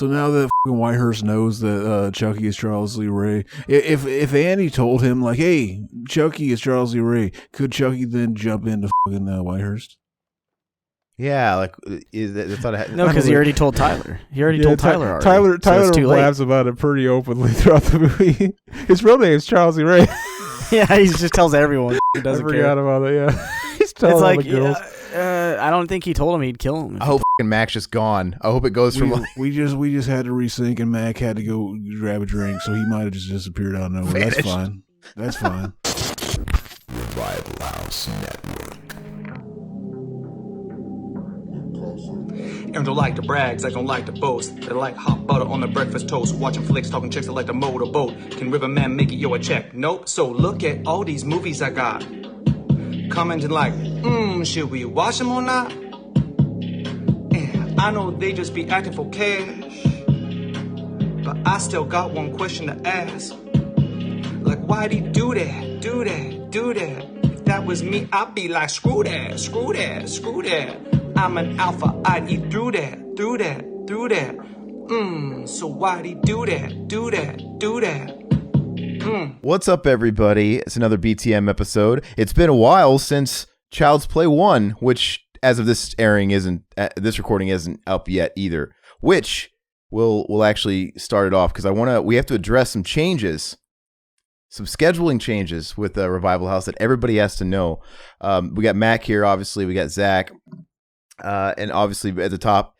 So now that fucking Whitehurst knows that Chucky is Charles Lee Ray, if Andy told him like, "Hey, Chucky is Charles Lee Ray," could Chucky then jump into fucking Whitehurst? Yeah, like that's not no, because he already told Tyler. He already told Tyler already. Tyler blabs about it pretty openly throughout the movie. His real name is Charles Lee Ray. Yeah, he just tells everyone. He doesn't care. I forgot about it. Yeah, he's telling all the girls. I don't think he told him he'd kill him. I hope Mac's just gone. I hope it goes from. We just had to resync, and Mac had to go grab a drink, so he might have just disappeared out of nowhere. Vanished. That's fine. That's fine. Revival House Network. And don't like the brags, I don't like the boast. They like hot butter on the breakfast toast. Watching flicks, talking chicks, I like to motorboat. Can Riverman make it yo a check? Nope. So look at all these movies I got. Commenting like, should we watch them or not? And I know they just be acting for cash, but I still got one question to ask. Like, why'd he do that? Do that? Do that? If that was me, I'd be like, screw that, screw that, screw that. I'm an alpha, I'd eat through that, through that, through that. So why'd he do that, do that, do that? What's up, everybody? It's another BTM episode. It's been a while since Child's Play 1, which, as of this airing, this recording isn't up yet either. Which we'll actually start it off because we have to address some changes, some scheduling changes with the Revival House that everybody has to know. We got Mac here, obviously. We got Zach, and obviously at the top.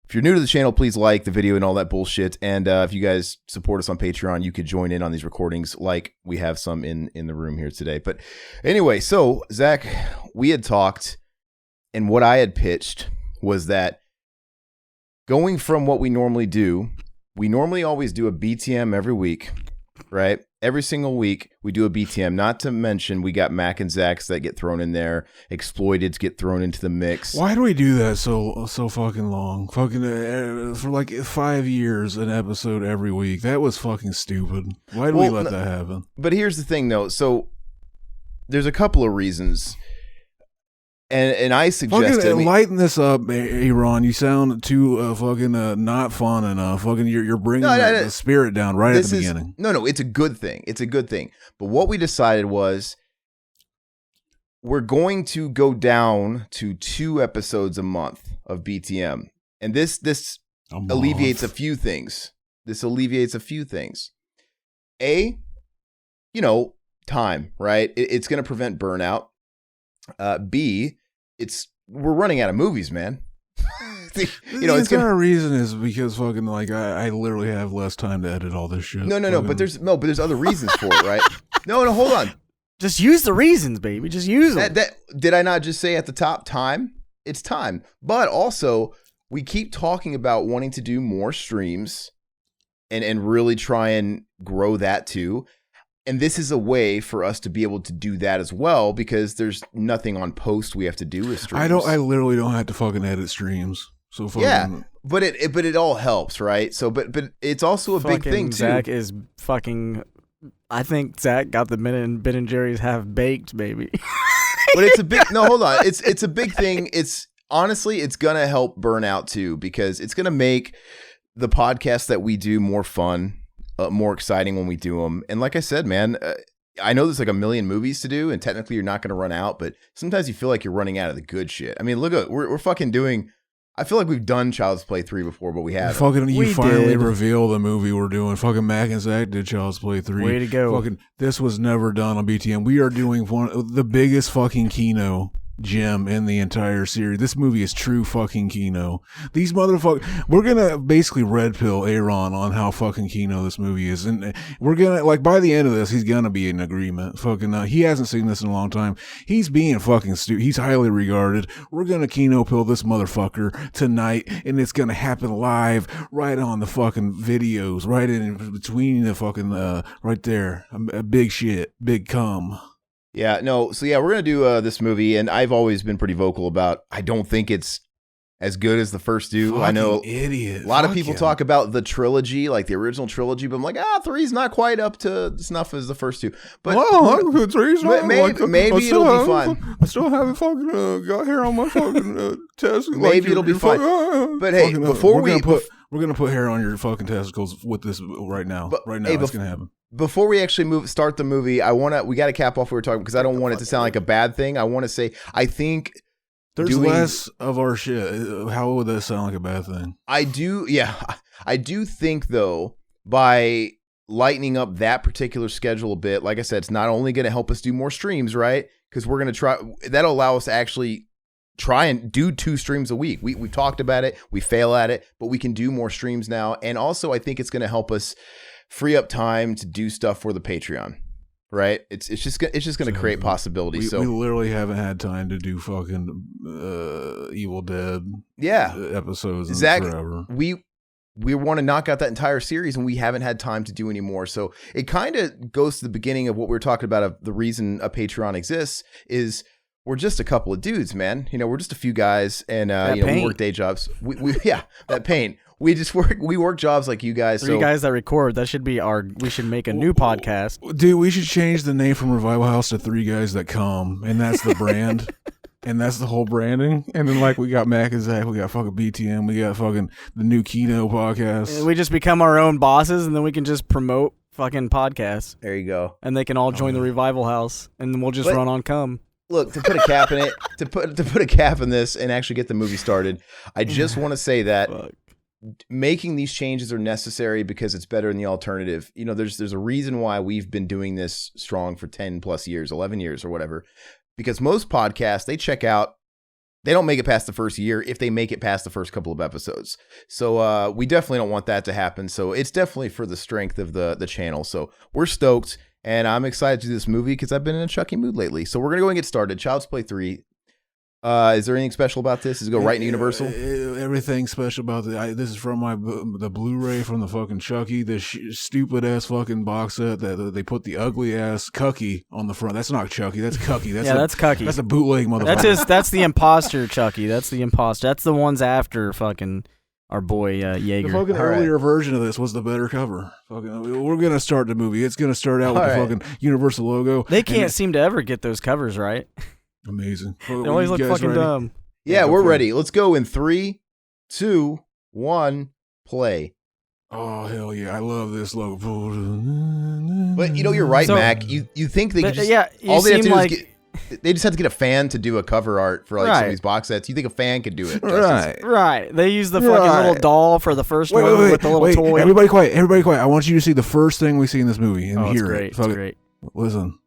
If you're new to the channel, please like the video and all that bullshit. And if you guys support us on Patreon, you could join in on these recordings like we have some in the room here today. But anyway, so Zach, we had talked, and what I had pitched was that going from what we normally do, we normally always do a BTM every week, right? Every single week we do a BTM, not to mention we got Mac and Zach's that get thrown in there, Exploiteds get thrown into the mix. Why do we do that so fucking long? Fucking for like 5 years, an episode every week. That was fucking stupid. Why do we let that happen? But here's the thing though. So there's a couple of reasons. And I suggest lighten this up, Aaron. You sound too fucking not fun enough. Fucking, you're bringing the spirit down right at the beginning. No, it's a good thing. It's a good thing. But what we decided was we're going to go down to 2 episodes a month of BTM, and this alleviates a few things. This alleviates a few things. Time, right? It's going to prevent burnout. B, we're running out of movies, man. The entire reason is because fucking like I literally have less time to edit all this shit. No, but there's other reasons for it, right? No, hold on. Just use the reasons, baby. Just use them. Did I not just say at the top time? It's time. But also, we keep talking about wanting to do more streams and really try and grow that too. And this is a way for us to be able to do that as well because there's nothing on post we have to do with streams. I literally don't have to fucking edit streams. So fucking, yeah, but it all helps, right? So, but it's also a big thing too. Zach is fucking. I think Zach got the Ben and Jerry's half baked, baby. But it's a big. No, hold on. It's a big thing. It's honestly, it's gonna help burnout too because it's gonna make the podcast that we do more fun. More exciting when we do them. And like I said, man, I know there's like a million movies to do and technically you're not going to run out, but sometimes you feel like you're running out of the good shit. I mean, look at we're fucking doing. I feel like we've done Child's Play 3 before, but we haven't. You finally reveal the movie we're doing. Fucking Mac and Zach did Child's Play 3. Way to go. Fucking, this was never done on BTM. We are doing the biggest fucking Keno gem in the entire series. This movie is true fucking Keno. These motherfuckers, we're gonna basically red pill Aaron on how fucking Keno this movie is, and we're gonna, like, by the end of this, he's gonna be in agreement. Fucking, he hasn't seen this in a long time. He's being fucking stupid. He's highly regarded. We're gonna Keno pill this motherfucker tonight, and it's gonna happen live, right on the fucking videos, right in between the fucking, right there. Big shit, big cum. Yeah, no, so yeah, we're going to do this movie, and I've always been pretty vocal about, I don't think it's as good as the first two. Fucking I know idiot. A lot of people talk about the trilogy, like the original trilogy, but I'm like, 3's not quite up to snuff as the first two. But maybe it'll be fun. I still haven't fucking got hair on my fucking test. Maybe it'll be fun. But hey, We're gonna put hair on your fucking testicles with this right now. Right now, hey, it's gonna happen. Before we actually start the movie, we got to cap off what we're talking because I don't want it to sound like a bad thing. I want to say I think there's less of our shit. How would that sound like a bad thing? I do think though, by lightening up that particular schedule a bit, like I said, it's not only going to help us do more streams, right? Because we're going to try, that'll allow us to actually try and do 2 streams a week. We talked about it, we fail at it, but we can do more streams now. And also I think it's going to help us free up time to do stuff for the Patreon, right? It's just going to create possibilities. We literally haven't had time to do fucking Evil Dead episodes in forever. We want to knock out that entire series and we haven't had time to do anymore. So it kind of goes to the beginning of what we were talking about of the reason a Patreon exists is we're just a couple of dudes, man. You know, we're just a few guys and we work day jobs. We that paint. We work jobs like you guys. 3 guys that record. That should be we should make a new podcast. Dude, we should change the name from Revival House to 3 Guys That Come, and that's the brand. And that's the whole branding. And then like we got Mac and Zach, we got fucking BTM, we got fucking the new Keno podcast. And we just become our own bosses and then we can just promote fucking podcasts. There you go. And they can all join the Revival House and then we'll just run on cum. Look, to put a cap in it, to put a cap in this and actually get the movie started, I just want to say that making these changes are necessary because it's better than the alternative. You know, there's a reason why we've been doing this strong for 10 plus years, 11 years or whatever. Because most podcasts, they check out, they don't make it past the first year if they make it past the first couple of episodes. So we definitely don't want that to happen. So it's definitely for the strength of the channel. So we're stoked, and I'm excited to do this movie because I've been in a Chucky mood lately. So we're going to go and get started. Child's Play 3. Is there anything special about this? Does it go right into Universal? Everything special about this is from the Blu-ray from the fucking Chucky, this stupid ass fucking box set that they put the ugly ass Cucky on the front. That's not Chucky, that's Cucky. That's Cucky. That's a bootleg motherfucker. That's the imposter Chucky. That's the imposter. That's the ones after fucking our boy Jaeger. The fucking earlier version of this was the better cover. Fucking, we're gonna start the movie. It's gonna start out with the fucking Universal logo. They can't seem to ever get those covers right. Amazing. They always look fucking dumb. Yeah, we're ready. Let's go in 3, 2, 1, play. Oh hell yeah! I love this logo. But you know, you're right, Mac. You think they could just all they have to do is they just have to get a fan to do a cover art for like some of these box sets. You think a fan could do it? Right. They use the fucking little doll for the first one with the little toy. Everybody quiet. I want you to see the first thing we see in this movie and hear it. It's great. Listen.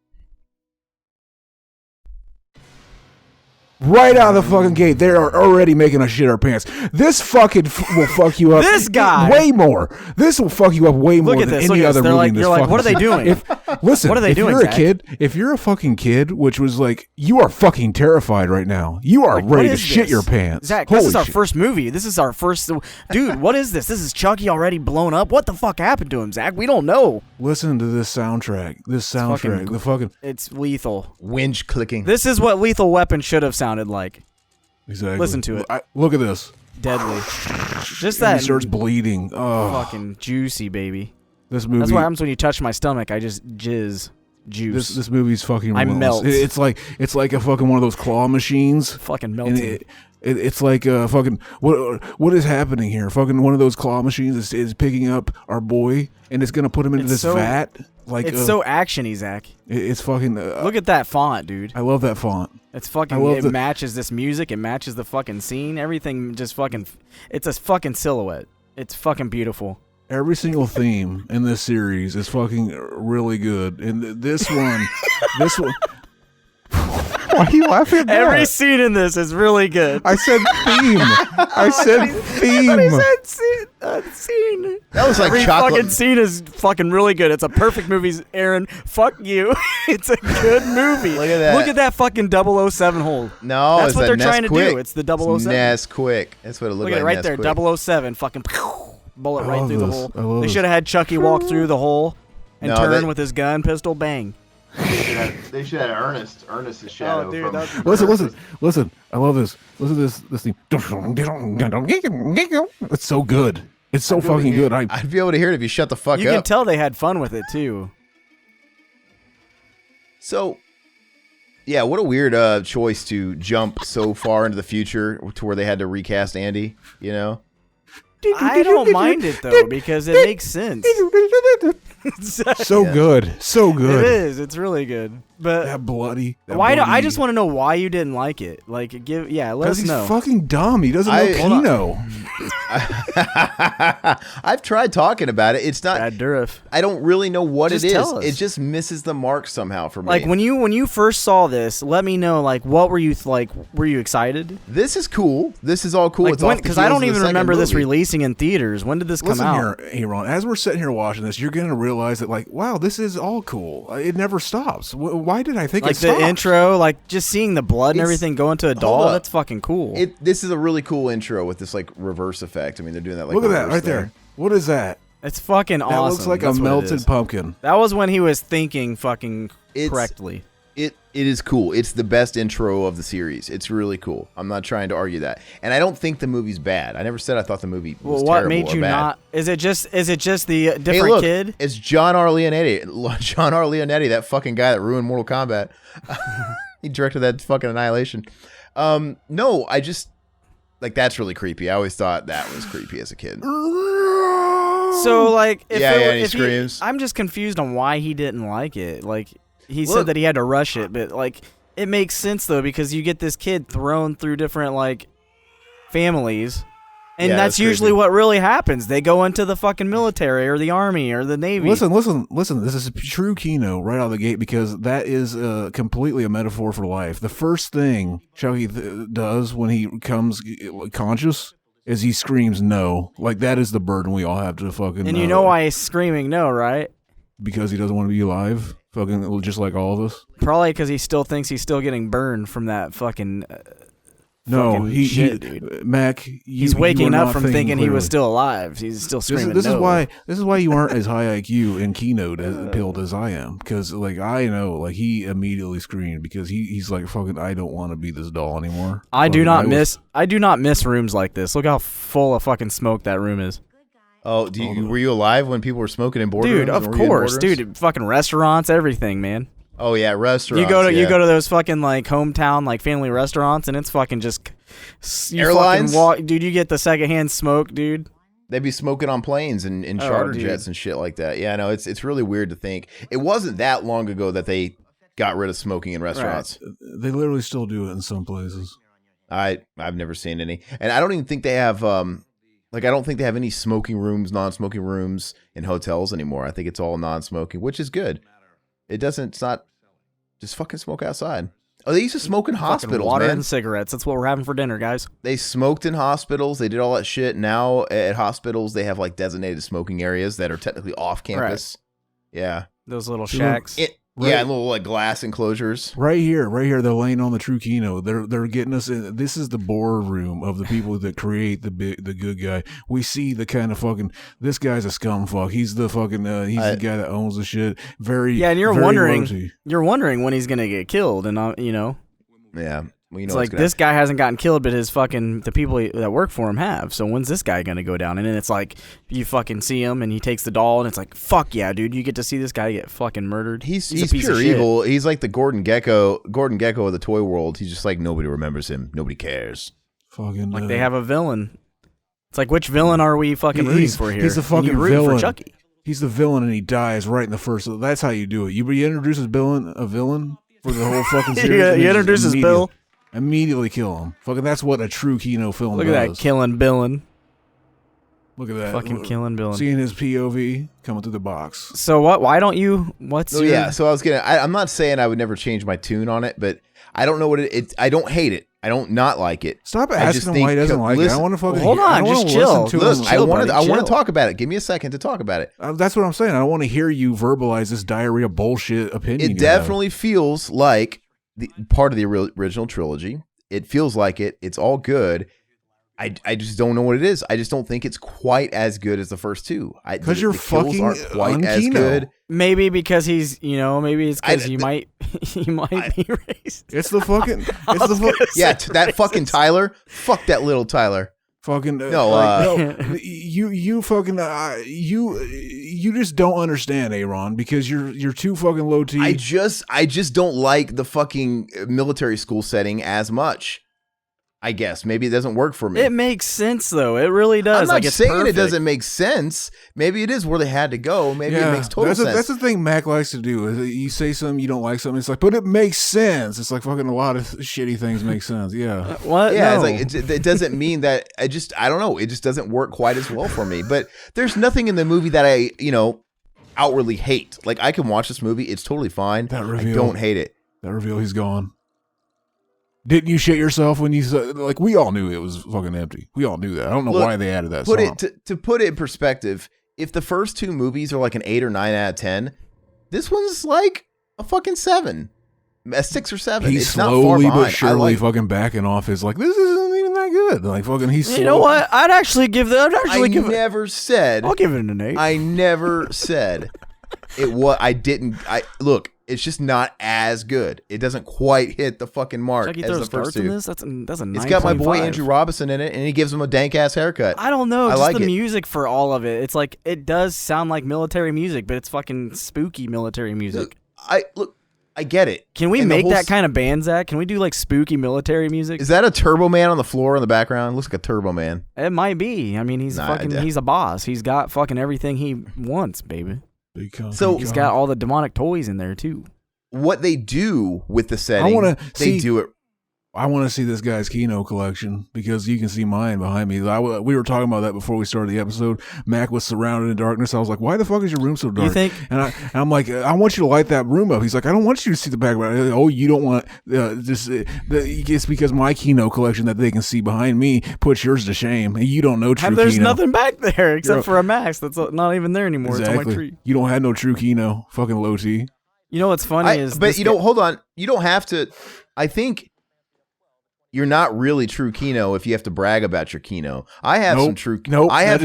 Right out of the fucking gate, they are already making us shit our pants. This fucking will fuck you up. This guy way more. This will fuck you up way more than any other movie in this fucking. What are they doing? Listen, what are they doing? If you're a fucking kid, which was like, you are fucking terrified right now. You are ready to shit your pants. Zach, this is our first movie. This is our first. Dude, what is this? This is Chucky already blown up. What the fuck happened to him, Zach? We don't know. Listen to this soundtrack. It's lethal. Winch clicking. This is what Lethal Weapon should have sounded like. Exactly. Listen to it. Look at this. Deadly. Just that. He starts bleeding. Oh. Fucking juicy, baby. This movie. That's what happens when you touch my stomach. I just juice. This movie's fucking. I melt. It's like a fucking one of those claw machines. Fucking melting. It's like fucking what is happening here? Fucking one of those claw machines is picking up our boy and it's gonna put him into this vat. Like it's so actiony, Zach. It's fucking. Look at that font, dude. I love that font. It's fucking. It matches this music. It matches the fucking scene. Everything just fucking. It's a fucking silhouette. It's fucking beautiful. Every single theme in this series is fucking really good, and this one. Why are you laughing at that? Every scene in this is really good. I said theme. I said theme. I said scene. That was like Every chocolate. fucking scene is fucking really good. It's a perfect movie, Aaron. Fuck you. It's a good movie. Look at that. Look at that fucking 007 hole. No, that's it's what they're Nest trying to quick. do. It's the 007. Nesquik. That's what it looked like. Look at it right Nest there. quick. 007. Fucking bullet right through the hole. They this. should have had Chucky walk through the hole and turn with his gun, pistol, bang. They should have Ernest. Ernest's shadow. Oh, dude, listen. I love this. Listen to this theme. It's so good. It's so fucking good. I'd be able to hear it if you shut the fuck up. You can tell they had fun with it too. So, yeah, what a weird choice to jump so far into the future to where they had to recast Andy. You know. I don't mind it though because it makes sense. So good. So good. It is. It's really good. But That bloody. That why do bloody, I just want to know why you didn't like it? Like let us he's know. fucking dumb. He doesn't know Keno. I've tried talking about it. It's not. Bad Durif. I don't really know what Just it is. tell us. It just misses the mark somehow for me. Like when you first saw this, let me know. Like what were you like? Were you excited? This is cool. This is all cool. Like It's off the because I heels don't of the even second remember this movie. releasing in theaters. When did this come Listen out? here, Aaron. As we're sitting here watching this, you're gonna realize that, like, wow, this is all cool. It never stops. Why did I think Like it the stopped? intro, like just seeing the blood and It's- everything go into a hold doll. up. That's fucking cool. This is a really cool intro with this like reverse effect. I mean, they're doing that like Look at that reverse right thing. there. What is that? It's fucking That awesome. looks like That's a what it melted is. pumpkin. That was when he was thinking fucking It's- correctly. It is cool. It's the best intro of the series. It's really cool. I'm not trying to argue that, and I don't think the movie's bad. I never said I thought the movie was Well, what terrible made or you bad. not? Is it just the different Hey, look, kid? it's John R. Leonetti. John R. Leonetti, that fucking guy that ruined Mortal Kombat. He directed that fucking Annihilation. No, I just like that's really creepy. I always thought that was creepy as a kid. So like, if Yeah, it, yeah, were- and he if he- screams. I'm just confused on why he didn't like it. Like he Look. said that he had to rush it, but like it makes sense though because you get this kid thrown through different like families. And Yeah, that's that's usually crazy. what really happens. They go into the fucking military or the army or the navy. Listen. This is true Keno right out of the gate because that is completely a metaphor for life. The first thing Chucky does when he becomes conscious is he screams no. Like that is the burden we all have to fucking. And you know why he's screaming no, right? Because he doesn't want to be alive. Fucking just like all of us. Probably because he still thinks he's still getting burned from that fucking. No, fucking he shit, dude. Mac. He's you waking are up not from thinking he was clearly. still alive. He's still screaming. This no. is why you aren't as high IQ and keynote as pilled as I am. Because like I know, like he immediately screamed because he's like fucking. I don't want to be this doll anymore. I do Fucking, not I do not miss rooms like this. Look how full of fucking smoke that room is. Oh, were you alive when people were smoking in boardrooms? Dude, of Were you in course, boardrooms? dude. Fucking restaurants, everything, man. Oh yeah, restaurants. You go to those fucking like hometown like family restaurants, and it's fucking just Airlines? dude. You get the secondhand smoke, dude. They'd be smoking on planes and Oh, charter dude. jets and shit like that. Yeah, no, it's really weird to think. It wasn't that long ago that they got rid of smoking in restaurants. They literally still do it in some places. I've never seen any, and I don't even think they have I don't think they have any smoking rooms, non-smoking rooms in hotels anymore. I think it's all non-smoking, which is good. It's not just fucking smoke outside. Oh, they used to smoke in Fucking hospitals, water man. and cigarettes. That's what we're having for dinner, guys. They smoked in hospitals. They did all that shit. Now at hospitals, they have like designated smoking areas that are technically off campus. Yeah. Those little See, shacks. Yeah, little like glass enclosures. Right here, they're laying on the true Keno. They're getting us in. This is the boardroom of the people that create the good guy. We see the kind of fucking. This guy's a scumfuck. He's the fucking. The guy that owns the shit. Yeah, and you're very wondering, low-key. when he's gonna get killed, and you know, Yeah. Well, you know it's what's like gonna this guy hasn't gotten killed, but the people that work for him have. So when's this guy gonna go down? And then it's like you fucking see him, and he takes the doll, and it's like, fuck yeah, dude, you get to see this guy get fucking murdered. He's a piece pure of shit. evil. He's like the Gordon Gecko of the toy world. He's just like nobody remembers him. Nobody cares. Fucking. Like they have a villain. It's like which villain are we fucking rooting for here? He's the And fucking you root villain. for Chucky. He's the villain, and he dies right in the first. That's how you do it. You introduce a villain for the whole fucking series. Yeah, and he just introduces Bill. Immediately kill him. Fucking. That's what a true Keno film Look does. at that killing Billin. Look at that. Fucking killing Billin. Seeing his POV coming through the box. So what? Why don't you? What's So your, yeah, so I'm not saying I would never change my tune on it, but I don't know what it. I don't hate it. I don't not like it. Stop I just asking him why he think- doesn't like it. I listen- want to fucking. Hold I on, wanna just chill. listen to Listen, him. I chill, want buddy, to chill. talk about it. Give me a second to talk about it. That's what I'm saying. I want to hear you verbalize this diarrhea bullshit opinion. It definitely feels like the part of the original trilogy. It feels like it. It's all good. I just don't know what it is. I just don't think it's quite as good as the first two. because you're the kills fucking aren't quite as un-Keno. good. Maybe because he's, maybe it's because he might be racist. It's the fucking. It's the fucking. Yeah, that fucking Tyler. Fuck that little Tyler. Fucking No, you fucking you just don't understand, Aaron, because you're too fucking low T. I just don't like the fucking military school setting as much. I guess maybe it doesn't work for me. It makes sense though. It really does. I'm not like, it's saying perfect. it doesn't make sense. Maybe it is where they had to go. Maybe it makes total sense. That's the thing Mac likes to do. Is you say something you don't like something. It's like, but it makes sense. It's like fucking a lot of shitty things make sense. Yeah. What? Yeah, No. it's like it doesn't mean that. I don't know. It just doesn't work quite as well for me. But there's nothing in the movie that I outwardly hate. Like I can watch this movie. It's totally fine. That reveal. I don't hate it. That reveal, he's gone. Didn't you shit yourself when you said, like, we all knew it was fucking empty. We all knew that. I don't know why they added that song. To put it in perspective, if the first two movies are like an 8 or 9 out of 10, this one's like a fucking 7. A 6 or 7. He's it's slowly not far but surely behind. fucking backing off his, like, this isn't even that good. Like, fucking, he's You know what? I'd actually give that. I never said. I'll give it an 8. I never said it was. I didn't. Look. It's just not as good. It doesn't quite hit the fucking mark Chucky as throws the first darts in two. this. That's a 9.5. It's got my boy Andrew Robinson in it, and he gives him a dank ass haircut. I don't know. I Just like the it. music for all of it. It's like it does sound like military music, but it's fucking spooky military music. I get it. Can we And the make whole that kind of band, Zach? Can we do like spooky military music? Is that a Turbo Man on the floor in the background? Looks like a Turbo Man. It might be. I mean, he's he's a boss. He's got fucking everything he wants, baby. So He's got all the demonic toys in there too. What they do with the setting, they do it. I want to see this guy's Keno collection because you can see mine behind me. We were talking about that before we started the episode. Mac was surrounded in darkness. I was like, why the fuck is your room so dark? You think? And I'm like, I want you to light that room up. He's like, I don't want you to see the background. Oh, you don't want it's because my Keno collection that they can see behind me puts yours to shame. And you don't know true There's Keno. nothing back there except for a max that's not even there anymore. Exactly. It's on my tree. You don't have no true Keno. Fucking low T. You know what's funny is, but you don't. Hold on. You don't have to. I think. You're not really true Keno if you have to brag about your Keno. I have some true. Nope. That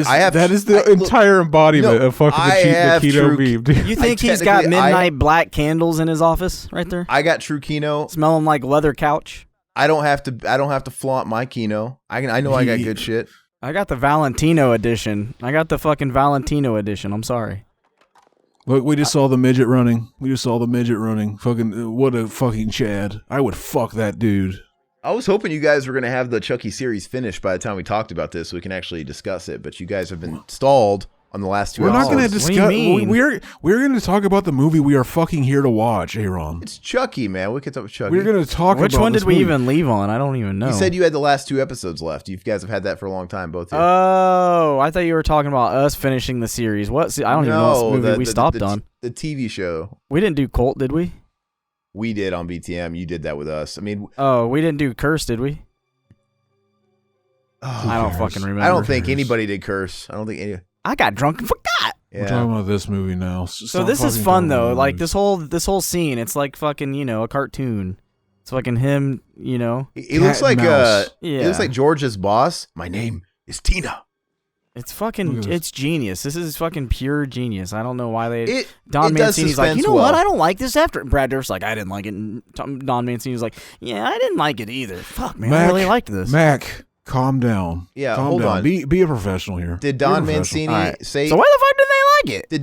is the look, entire embodiment of fucking the Keno meme. Dude. You think he's got midnight black candles in his office right there? I got true Keno. Smelling like leather couch. I don't have to flaunt my Keno. I know I got good shit. I got the Valentino edition. I got the fucking Valentino edition. I'm sorry. Look, we just saw the midget running. Fucking, what a fucking Chad. I would fuck that dude. I was hoping you guys were going to have the Chucky series finished by the time we talked about this so we can actually discuss it, but you guys have been stalled on the last 2 We're episodes. not going to discuss. What do you mean? We're going to talk about the movie we are fucking here to watch, Aaron. It's Chucky, man. We could talk about Chucky. We're going to talk Which about one this did we movie. even leave on? I don't even know. You said you had the last 2 episodes left. You guys have had that for a long time, both of you. Oh, I thought you were talking about us finishing the series. What? I don't even know what movie we stopped on. The TV show. We didn't do Cult, did we? We did on BTM. You did that with us. I mean, we didn't do Curse, did we? I don't fucking remember. I don't think anybody did Curse. I don't think any. I got drunk and forgot. We're talking about this movie now. So this is fun though. Like this whole scene, it's like fucking a cartoon. It's fucking him. He looks like Yeah. He looks like George's boss. My name is Tina. It's fucking. It's genius. This is fucking pure genius. I don't know why they. does Don Mancini's like, suspense you know what? well. I don't like this. After Brad Dourif's like, I didn't like it. And Don Mancini's like, yeah, I didn't like it either. Fuck man, I really liked this. Mac, calm down. Yeah, calm hold down. on. Be a professional here. Did Don Mancini say? So why the fuck did they like it? Did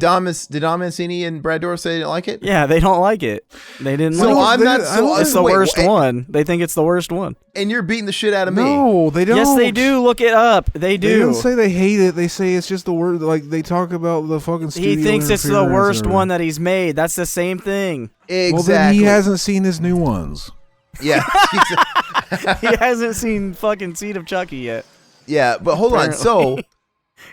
Don Mancini and Brad Dourif say they didn't like it? Yeah, they don't like it. They didn't. So like I'm it. not. So It's the wait, worst one. They think it's the worst one. And you're beating the shit out of me. No, they don't. Yes, they do. Look it up. They do. They don't say they hate it. They say it's just the word. Like they talk about the fucking. He thinks it's the worst one that he's made. That's the same thing. Exactly. Well, then he hasn't seen his new ones. Yeah. He hasn't seen fucking Seed of Chucky yet. Yeah, but hold on. So,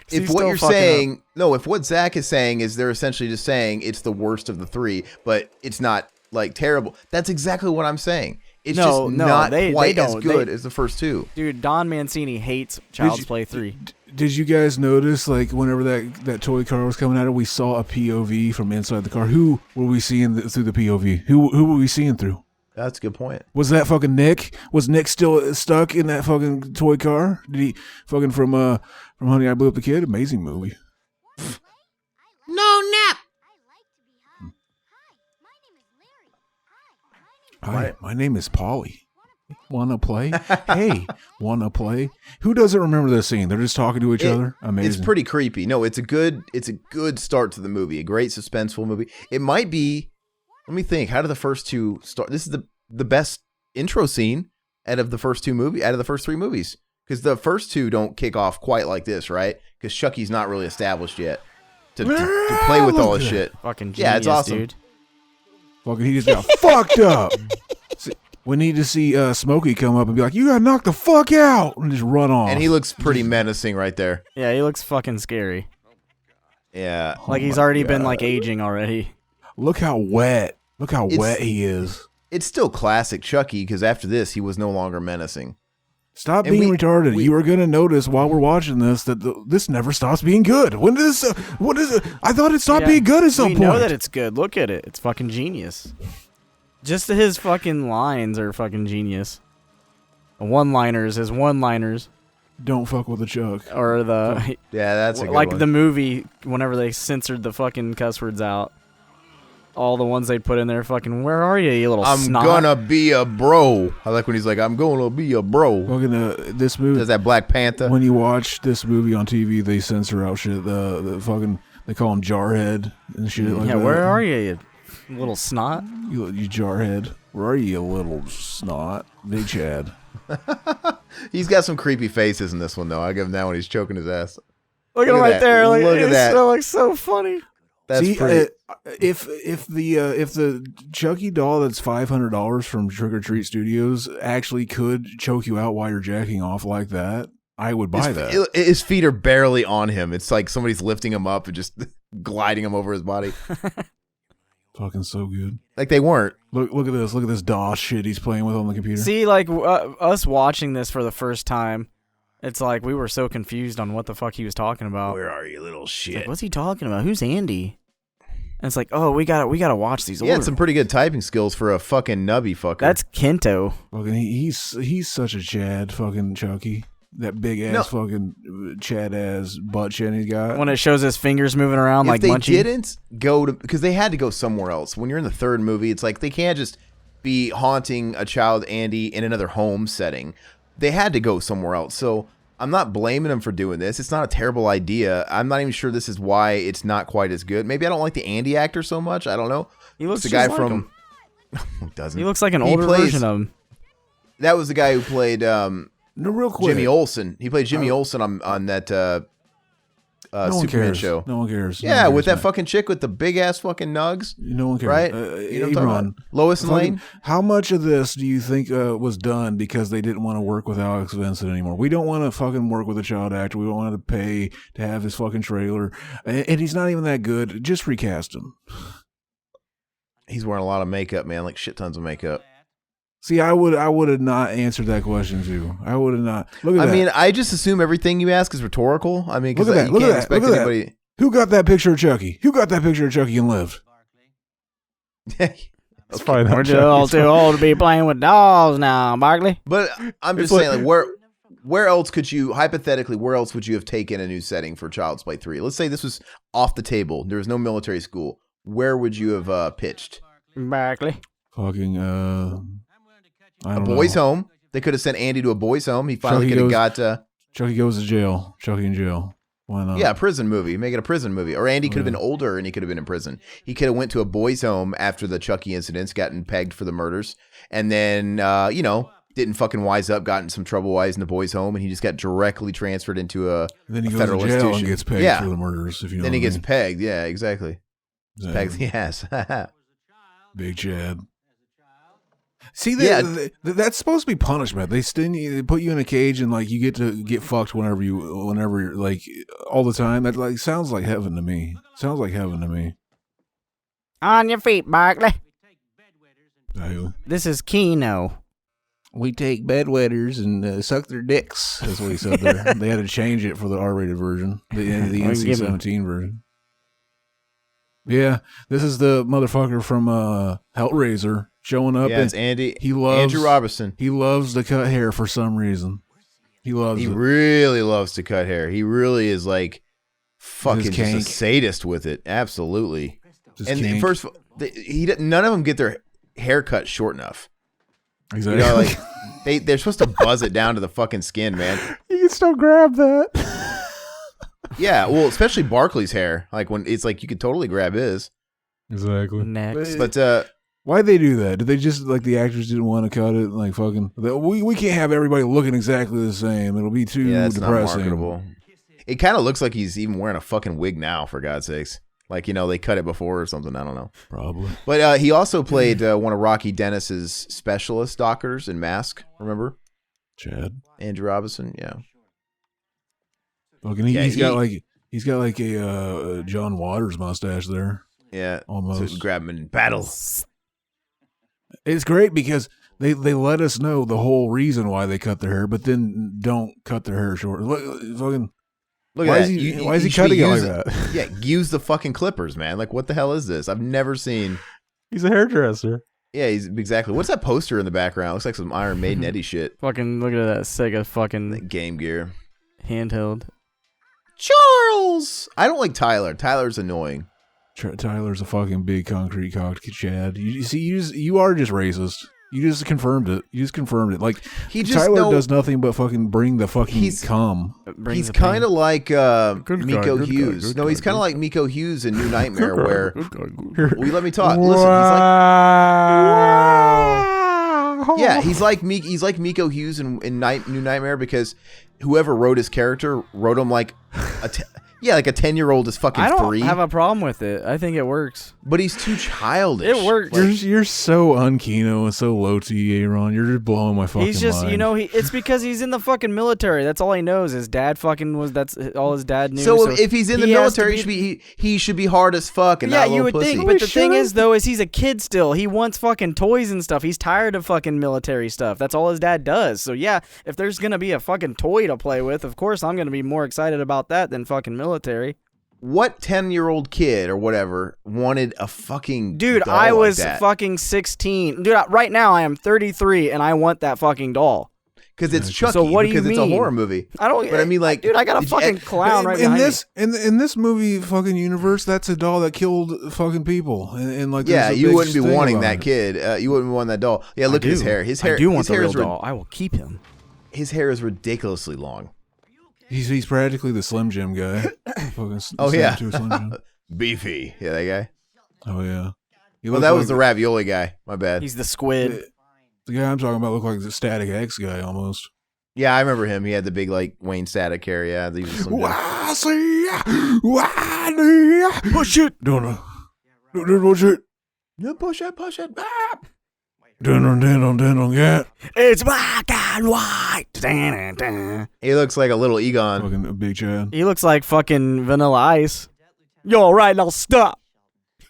He's if what still you're fucking saying, if what Zach is saying is they're essentially just saying it's the worst of the 3, but it's not like terrible. That's exactly what I'm saying. It's just not quite as good as the first 2. Dude, Don Mancini hates Child's Play 3. Did you guys notice, like, whenever that toy car was coming at it, we saw a POV from inside the car? Who were we seeing through the POV? Who were we seeing through? That's a good point. Was that fucking Nick? Was Nick still stuck in that fucking toy car? Did he fucking from Honey, I Blew Up the Kid? Amazing movie. No nap. Hi, my name is Polly. Wanna play? Hey, wanna play? Who doesn't remember this scene? They're just talking to each other. Amazing. It's pretty creepy. No, it's a good start to the movie. A great suspenseful movie. It might be. Let me think. How did the first 2 start? This is the best intro scene out of the first three movies. Because the first two don't kick off quite like this, right? Because Chucky's not really established yet to play with all this shit. Fucking genius, yeah, it's awesome. dude. Fucking, he just got fucked up. We need to see Smokey come up and be like, "You got knocked the fuck out," and just run off. And he looks pretty menacing right there. Yeah, he looks fucking scary. Yeah. Like he's already been like aging already. Look how wet. Look how wet he is. It's still classic Chucky because after this, he was no longer menacing. Stop being retarded. You are going to notice while we're watching this that this never stops being good. When does what is it? I thought it stopped being good at some point. We know that it's good. Look at it. It's fucking genius. Just his fucking lines are fucking genius. His one-liners. Don't fuck with the Chuck. Or the... Yeah, that's a good like one. the movie, whenever they censored the fucking cuss words out. All the ones they'd put in there, fucking, where are you little snot? I'm gonna be a bro. I like when he's like, I'm gonna be a bro. Fucking this movie. Does that Black Panther? When you watch this movie on TV, they censor out shit. The fucking, they call him Jarhead and shit like that. Yeah, where are you little snot? You Jarhead. Where are you little snot? Big Chad. He's got some creepy faces in this one, though. I give him that when he's choking his ass. Look at him right there. Like, Look at that. So, like, so funny. That's pretty. If the Chucky doll that's $500 from Trick or Treat Studios actually could choke you out while you're jacking off like that, I would buy that. His feet are barely on him. It's like somebody's lifting him up and just gliding him over his body. Fucking so good. Like they weren't. Look at this. Look at this DOS shit he's playing with on the computer. See, like us watching this for the first time, it's like we were so confused on what the fuck he was talking about. Where are you, little shit? Like, what's he talking about? Who's Andy? And it's like, oh, we gotta watch these. He had some pretty good typing skills for a fucking nubby fucker. That's Kento. Fucking, he's such a Chad, fucking Chucky. That big ass fucking Chad ass butt chin he got. When it shows his fingers moving around like Munchie. If they didn't go to, because they had to go somewhere else. When you're in the third movie, it's like they can't just be haunting a child Andy in another home setting. They had to go somewhere else. So I'm not blaming them for doing this. It's not a terrible idea. I'm not even sure this is why it's not quite as good. Maybe I don't like the Andy actor so much. I don't know. He looks the guy just from. like Doesn't he looks like an older version of him. That was the guy who played no, real quick. Jimmy Olsen. He played Jimmy Olsen on that no Superman show. No one cares. Yeah, with that fucking chick with the big ass fucking nugs. No one cares. Right? You know what I'm talking about? Lois and Lane. How much of this do you think was done because they didn't want to work with Alex Vincent anymore? We don't want to fucking work with a child actor. We don't want to pay to have his fucking trailer. And he's not even that good. Just recast him. He's wearing a lot of makeup, man. Like shit tons of makeup. See, I would have not answered that question too. I would have not. Look at that. I mean, I just assume everything you ask is rhetorical. I mean, because look at that. you Look can't at that. expect Look at anybody. that. Who got that picture of Chucky? Who got that picture of Chucky and lived? It's fine. We're too old to be playing with dolls now, Barkley. But I'm just saying, like, where else could you, hypothetically, where else would you have taken a new setting for Child's Play 3? Let's say this was off the table. There was no military school. Where would you have pitched? Barkley. Fucking, I A don't boys' know. home. They could have sent Andy to a boys' home. He finally could have got Chucky goes to jail. Chucky in jail. Why not? yeah, a prison movie. Make it a prison movie. Or Andy could have been older and he could have been in prison. He could have went to a boys' home after the Chucky incidents, gotten pegged for the murders, and then didn't fucking wise up, got in some trouble while he's in the boys' home, and he just got directly transferred into a then he goes federal to jail institution. and gets pegged for the murders. If you know. Then he what I gets mean. pegged. Yeah, exactly. Pegged the ass. Big Chad. See, that's supposed to be punishment. They put you in a cage and like you get to get fucked whenever you're like all the time. That like sounds like heaven to me. Sounds like heaven to me. On your feet, Barkley. Anyway. This is Keno. We take bedwetters and suck their dicks. That's what he said there. They had to change it for the R-rated version, the NC-17 version. Yeah, this is the motherfucker from Hellraiser showing up. Yeah, and it's Andy. He loves Andrew Robertson. He loves to cut hair for some reason. He loves. He it. really loves to cut hair. He really is like fucking just a kank. sadist with it. Absolutely. Just And kink. first, none of them get their hair cut short enough. Exactly. You know, like they're supposed to buzz it down to the fucking skin, man. You can still grab that. Yeah, well, especially Barkley's hair. Like when it's like you could totally grab his. Exactly. Next. But Why'd they do that? Did they just like the actors didn't want to cut it? Like fucking, we can't have everybody looking exactly the same. It'll be too Yeah, it's not depressing. marketable. It kind of looks like he's even wearing a fucking wig now, for God's sakes. Like, they cut it before or something. I don't know. Probably. But he also played one of Rocky Dennis's specialist doctors in Mask. Remember? Chad. Andrew Robinson. Yeah. Fucking, he's got like a John Waters mustache there. Yeah. Almost. So grab him in battle. It's great because they let us know the whole reason why they cut their hair, but then don't cut their hair short. Look at Why that. Why is he cutting it like that? Yeah, use the fucking clippers, man. Like, what the hell is this? I've never seen. He's a hairdresser. Yeah, he's exactly. What's that poster in the background? Looks like some Iron Maiden Eddie shit. Fucking look at that Sega fucking Like Game Gear. handheld. Charles! I don't like Tyler. Tyler's annoying. Tyler's a fucking big concrete cocked Chad. You are just racist. You just confirmed it. Like Tyler does nothing but fucking bring the fucking cum. He's kind of like Miko Hughes. No, he's kind of like Miko Hughes in New Nightmare, where will you let me talk? Listen, he's like Miko Hughes in New Nightmare, because whoever wrote his character wrote him like like a 10-year-old is fucking free. I don't have a problem with it. I think it works. But he's too childish. It works. You're so un-Keno and so low to Gaayron. You're just blowing my fucking mind. He's just, it's because he's in the fucking military. That's all he knows. His dad fucking that's all his dad knew. So if he's in the military, he should be hard as fuck and not a little pussy. Think. But the thing is, though, is he's a kid still. He wants fucking toys and stuff. He's tired of fucking military stuff. That's all his dad does. So yeah, if there's gonna be a fucking toy to play with, of course I'm gonna be more excited about that than fucking military. What 10-year-old kid or whatever wanted a fucking dude? doll I was like that? Fucking 16, dude. Right now I am 33, and I want that fucking doll. Because it's Chucky. So what do you because mean? It's a horror movie. I don't. But I mean, like, dude, I got a fucking clown right behind me. In this movie fucking universe, that's a doll that killed fucking people. And like, you wouldn't be wanting that kid. You wouldn't be wanting that doll. Yeah, look at his hair. His hair. I do want the hair real doll. I will keep him. His hair is ridiculously long. He's practically the Slim Jim guy. Beefy. Yeah, that guy. Oh yeah. Well, that was the ravioli guy. My bad. He's the squid. The guy I'm talking about looked like the Static X guy almost. Yeah, I remember him. He had the big like Wayne Static hair. Yeah, he was Slim Jim. Push it. Don't push it. No, push it. Ah! Yeah. It's black and white. He looks like a little Egon. Fucking big Chad. He looks like fucking Vanilla Ice. Yo, all right, now stop.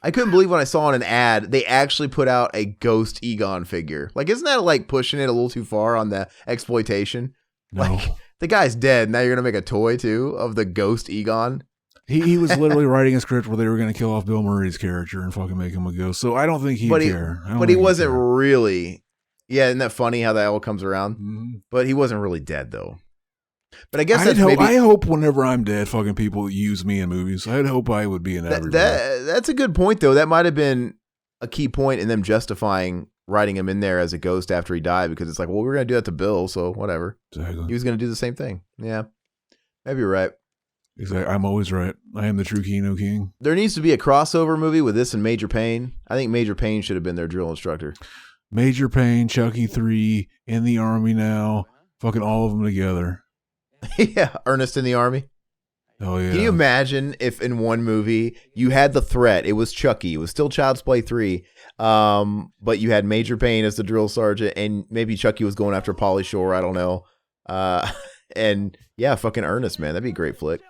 I couldn't believe when I saw in an ad they actually put out a ghost Egon figure. Like, isn't that like pushing it a little too far on the exploitation? No. Like, the guy's dead. Now you're gonna make a toy too of the ghost Egon. He was literally writing a script where they were going to kill off Bill Murray's character and fucking make him a ghost. So I don't think he'd care. But he wasn't really. Yeah, isn't that funny how that all comes around? Mm-hmm. But he wasn't really dead though. But I guess I hope whenever I'm dead, fucking people use me in movies. I'd hope I would be in everybody. That's a good point though. That might have been a key point in them justifying writing him in there as a ghost after he died, because it's like, well, we're gonna do that to Bill, so whatever. Exactly. He was gonna do the same thing. Yeah, maybe you're right. Exactly. I'm always right. I am the true Keno King. There needs to be a crossover movie with this and Major Payne. I think Major Payne should have been their drill instructor. Major Payne, Chucky 3, in the Army now, fucking all of them together. Yeah, Ernest in the Army. Oh yeah. Can you imagine if in one movie you had the threat? It was Chucky. It was still Child's Play 3. But you had Major Payne as the drill sergeant, and maybe Chucky was going after Pauly Shore. I don't know. And yeah, fucking Ernest, man, that'd be a great flick.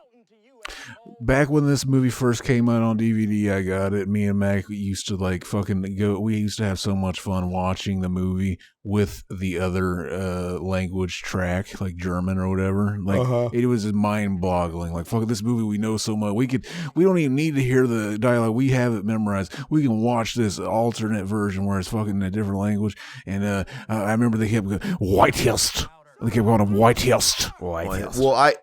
Back when this movie first came out on DVD, I got it. Me and Mac used to like fucking go. We used to have so much fun watching the movie with the other language track, like German or whatever. Like it was mind-boggling. Like fuck this movie, we know so much. We don't even need to hear the dialogue. We have it memorized. We can watch this alternate version where it's fucking in a different language. And I remember they kept going Whitehurst. They kept calling him Whitehurst. Well,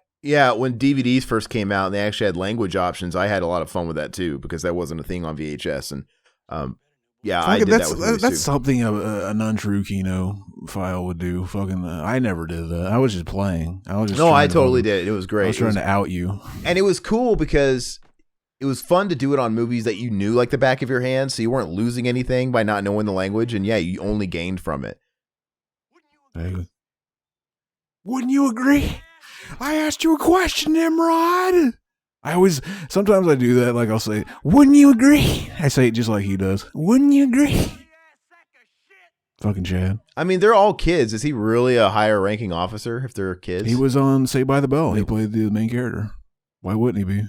when DVDs first came out and they actually had language options, I had a lot of fun with that too, because that wasn't a thing on VHS. And I did that with movies that's too. something an untrue Keno file would do. Fucking, I never did that. I was just playing. I totally did. It was great. I was trying to out you. And it was cool because it was fun to do it on movies that you knew like the back of your hand, so you weren't losing anything by not knowing the language, and yeah, you only gained from it. Hey. Wouldn't you agree? I asked you a question, Nimrod. Sometimes I do that, like I'll say, wouldn't you agree? I say it just like he does. Wouldn't you agree? Fucking Chad. I mean, they're all kids. Is he really a higher ranking officer if they're kids? He was on Saved by the Bell. He played the main character. Why wouldn't he be?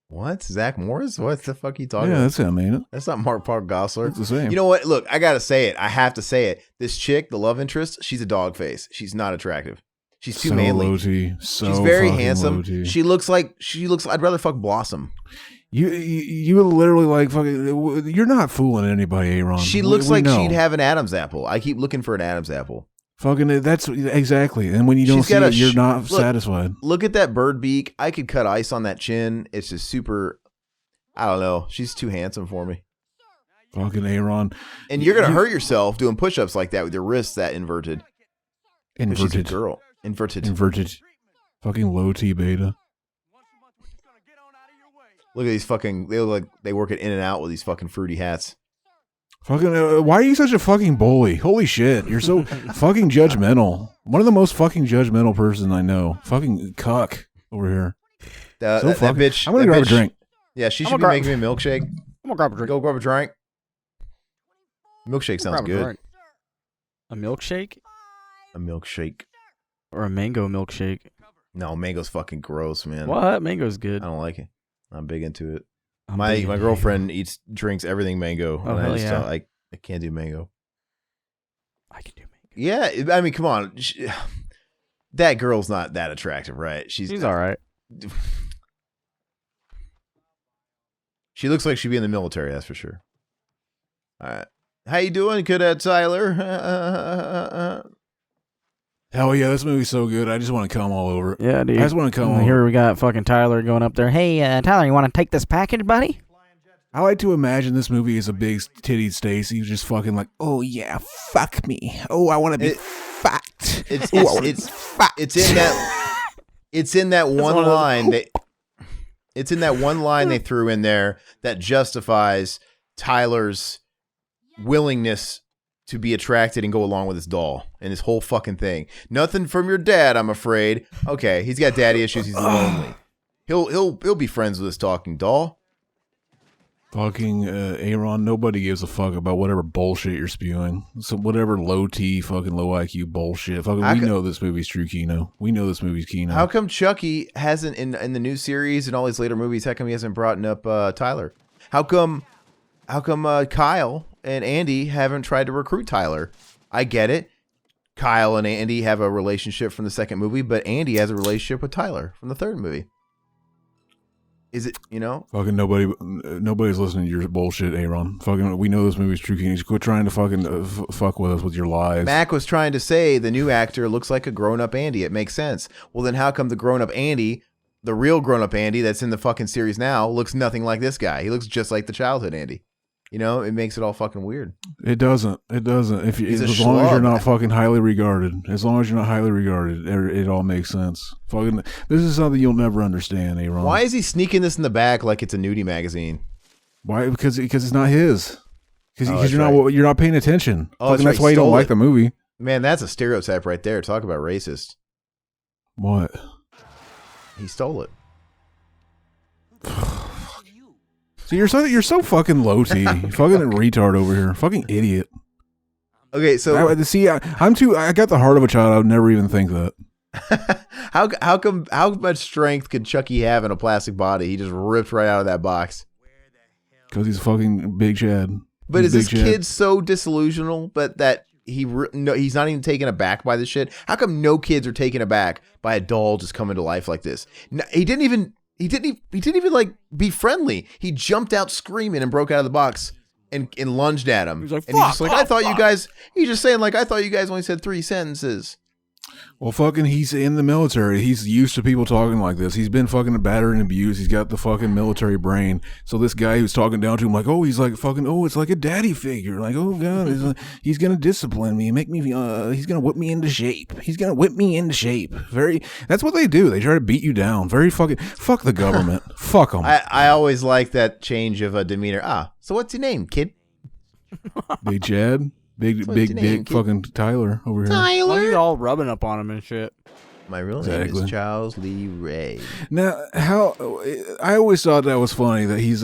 What? Zach Morris? What the fuck are you talking Yeah, about? that's him, ain't it? That's not Mark Park Gosselaar. It's the same. You know what? Look, I gotta say it. I have to say it. This chick, the love interest, she's a dog face. She's not attractive. She's too manly. Low-T. She's very handsome. Low-T. She looks. I'd rather fuck Blossom. You literally like fucking. You're not fooling anybody, Aaron. She looks we like know. she'd have an Adam's apple. I keep looking for an Adam's apple. Fucking. That's exactly. And when you don't She's see got it, you're not satisfied. Look at that bird beak. I could cut ice on that chin. It's just super. I don't know. She's too handsome for me. Fucking Aaron. And you're gonna hurt yourself doing push-ups like that with your wrists that inverted. She's a girl. Inverted. Fucking low-T beta. Look at these fucking. They look like they work at In-N-Out with these fucking fruity hats. Fucking. Why are you such a fucking bully? Holy shit! You're so fucking judgmental. One of the most fucking judgmental person I know. Fucking cuck over here. That bitch. I'm gonna grab a drink. Yeah, she should be making me a milkshake. I'm gonna grab a drink. Go grab a drink. Milkshake sounds good. A milkshake? A milkshake. Or a mango milkshake? No, mango's fucking gross, man. What? Mango's good. I don't like it. I'm big into it. My girlfriend drinks everything mango. Oh, and hell yeah. I can't do mango. I can do mango. Yeah, I mean, come on. That girl's not that attractive, right? She's all right. She looks like she'd be in the military, that's for sure. All right. How you doing, Cadet Tyler? Hell yeah, this movie's so good. I just want to come all over it. Yeah, dude. I just want to come all over Here we got fucking Tyler going up there. Hey, Tyler, you want to take this package, buddy? I like to imagine this movie is a big tittied Stacy who's just fucking like, oh yeah, fuck me. Oh, I want to be fucked. It's in that one line it's in that one line they threw in there that justifies Tyler's willingness to be attracted and go along with his doll and his whole fucking thing. Nothing from your dad, I'm afraid. Okay, he's got daddy issues. He's lonely. He'll be friends with his talking doll. Fucking Aaron, nobody gives a fuck about whatever bullshit you're spewing. So whatever low-T, fucking low IQ bullshit. Fucking, we know this movie's true Keno. We know this movie's Keno. How come Chucky hasn't in the new series and all these later movies? How come he hasn't brought up Tyler? How come Kyle and Andy haven't tried to recruit Tyler? I get it. Kyle and Andy have a relationship from the second movie, but Andy has a relationship with Tyler from the third movie. Is it, Fucking nobody's listening to your bullshit, Aaron. Fucking, we know this movie's true Keno. Quit trying to fucking fuck with us with your lies. Mac was trying to say the new actor looks like a grown-up Andy. It makes sense. Well, then how come the grown-up Andy, the real grown-up Andy that's in the fucking series now, looks nothing like this guy? He looks just like the childhood Andy. It makes it all fucking weird. It doesn't. As long as you're not fucking highly regarded. As long as you're not highly regarded, it all makes sense. Fucking, this is something you'll never understand, Aaron. Why is he sneaking this in the back like it's a nudie magazine? Why? Because it's not his. Because you're you're not paying attention. Oh, that's why you don't like the movie. Man, that's a stereotype right there. Talk about racist. What? He stole it. So you're so fucking low-T. Fucking retard over here. Fucking idiot. Okay, so I got the heart of a child. I would never even think that. How much strength could Chucky have in a plastic body? He just ripped right out of that box. Because he's fucking Big Chad. But is this kid so disillusional that he's not even taken aback by this shit? How come no kids are taken aback by a doll just coming to life like this? He didn't even like be friendly. He jumped out screaming and broke out of the box and lunged at him. He's like, and he's just like, I thought you guys only said 3 sentences. Well, fucking, he's in the military. He's used to people talking like this. He's been fucking battered and abused. He's got the fucking military brain. So this guy who's talking down to him, like, oh, he's like fucking, oh, it's like a daddy figure. Like, oh god, he's gonna discipline me, make me, he's gonna whip me into shape. He's gonna whip me into shape. That's what they do. They try to beat you down. Fuck the government. Fuck them. I always like that change of a demeanor. So what's your name, kid? Big Chad. Big fucking Tyler over here. Why are you all rubbing up on him and shit? My real name is Charles Lee Ray. Now, I always thought that was funny that he's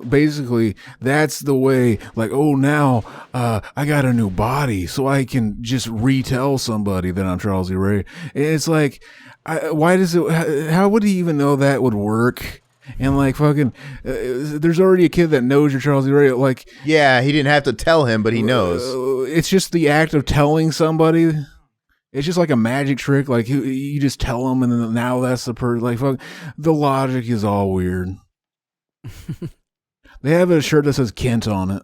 basically, that's the way, like, oh, now I got a new body, so I can just retell somebody that I'm Charles Lee Ray. And it's like, how would he even know that would work? And like fucking, there's already a kid that knows you're Charles Lee Ray. Like, yeah, he didn't have to tell him, but he knows. It's just the act of telling somebody. It's just like a magic trick. Like you just tell them, and then now that's the person. Like, fuck, the logic is all weird. They have a shirt that says Kent on it.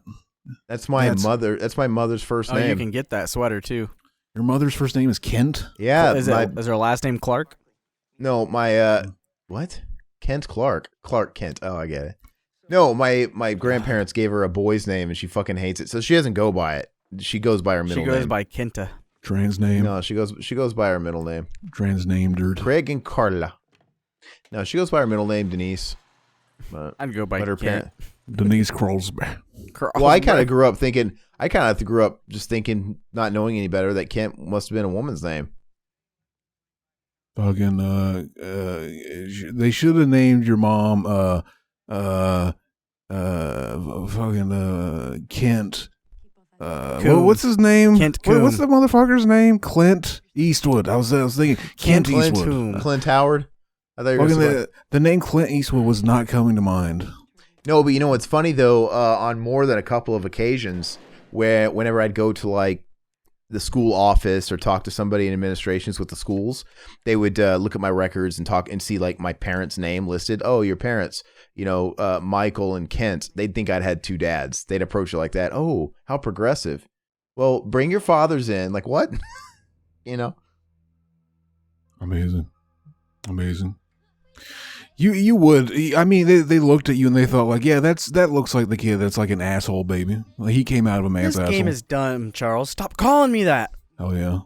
That's my mother's first name. You can get that sweater too. Your mother's first name is Kent? Yeah. Is her last name Clark? No, my what? Kent Clark Kent. Oh, I get it. No, my grandparents gave her a boy's name and she fucking hates it, so she doesn't go by it. She goes by her middle name. She goes by Kenta. Trans name. No, she goes by her middle name. Trans named her. Craig and Carla. No, she goes by her middle name, Denise. I'd go by Kent. Denise Crosby. Well, I kind of grew up just thinking, not knowing any better, that Kent must have been a woman's name. Fucking, they should have named your mom, fucking, Kent. What's his name? Kent. What's the motherfucker's name? Clint Eastwood. I was thinking Kent Eastwood. Clint Howard. I thought you were the name Clint Eastwood was not coming to mind. No, but you know what's funny though? On more than a couple of occasions, whenever I'd go to like the school office or talk to somebody in administrations with the schools, they would look at my records and talk and see like my parents' name listed. Oh, your parents, Michael and Kent. They'd think I'd had two dads. They'd approach it like that. Oh, how progressive. Well, bring your fathers in. Like what? Amazing. You would. I mean, they looked at you and they thought like, yeah, that looks like the kid that's like an asshole baby. Like, he came out of a man's asshole. This game is done, Charles. Stop calling me that. Oh yeah.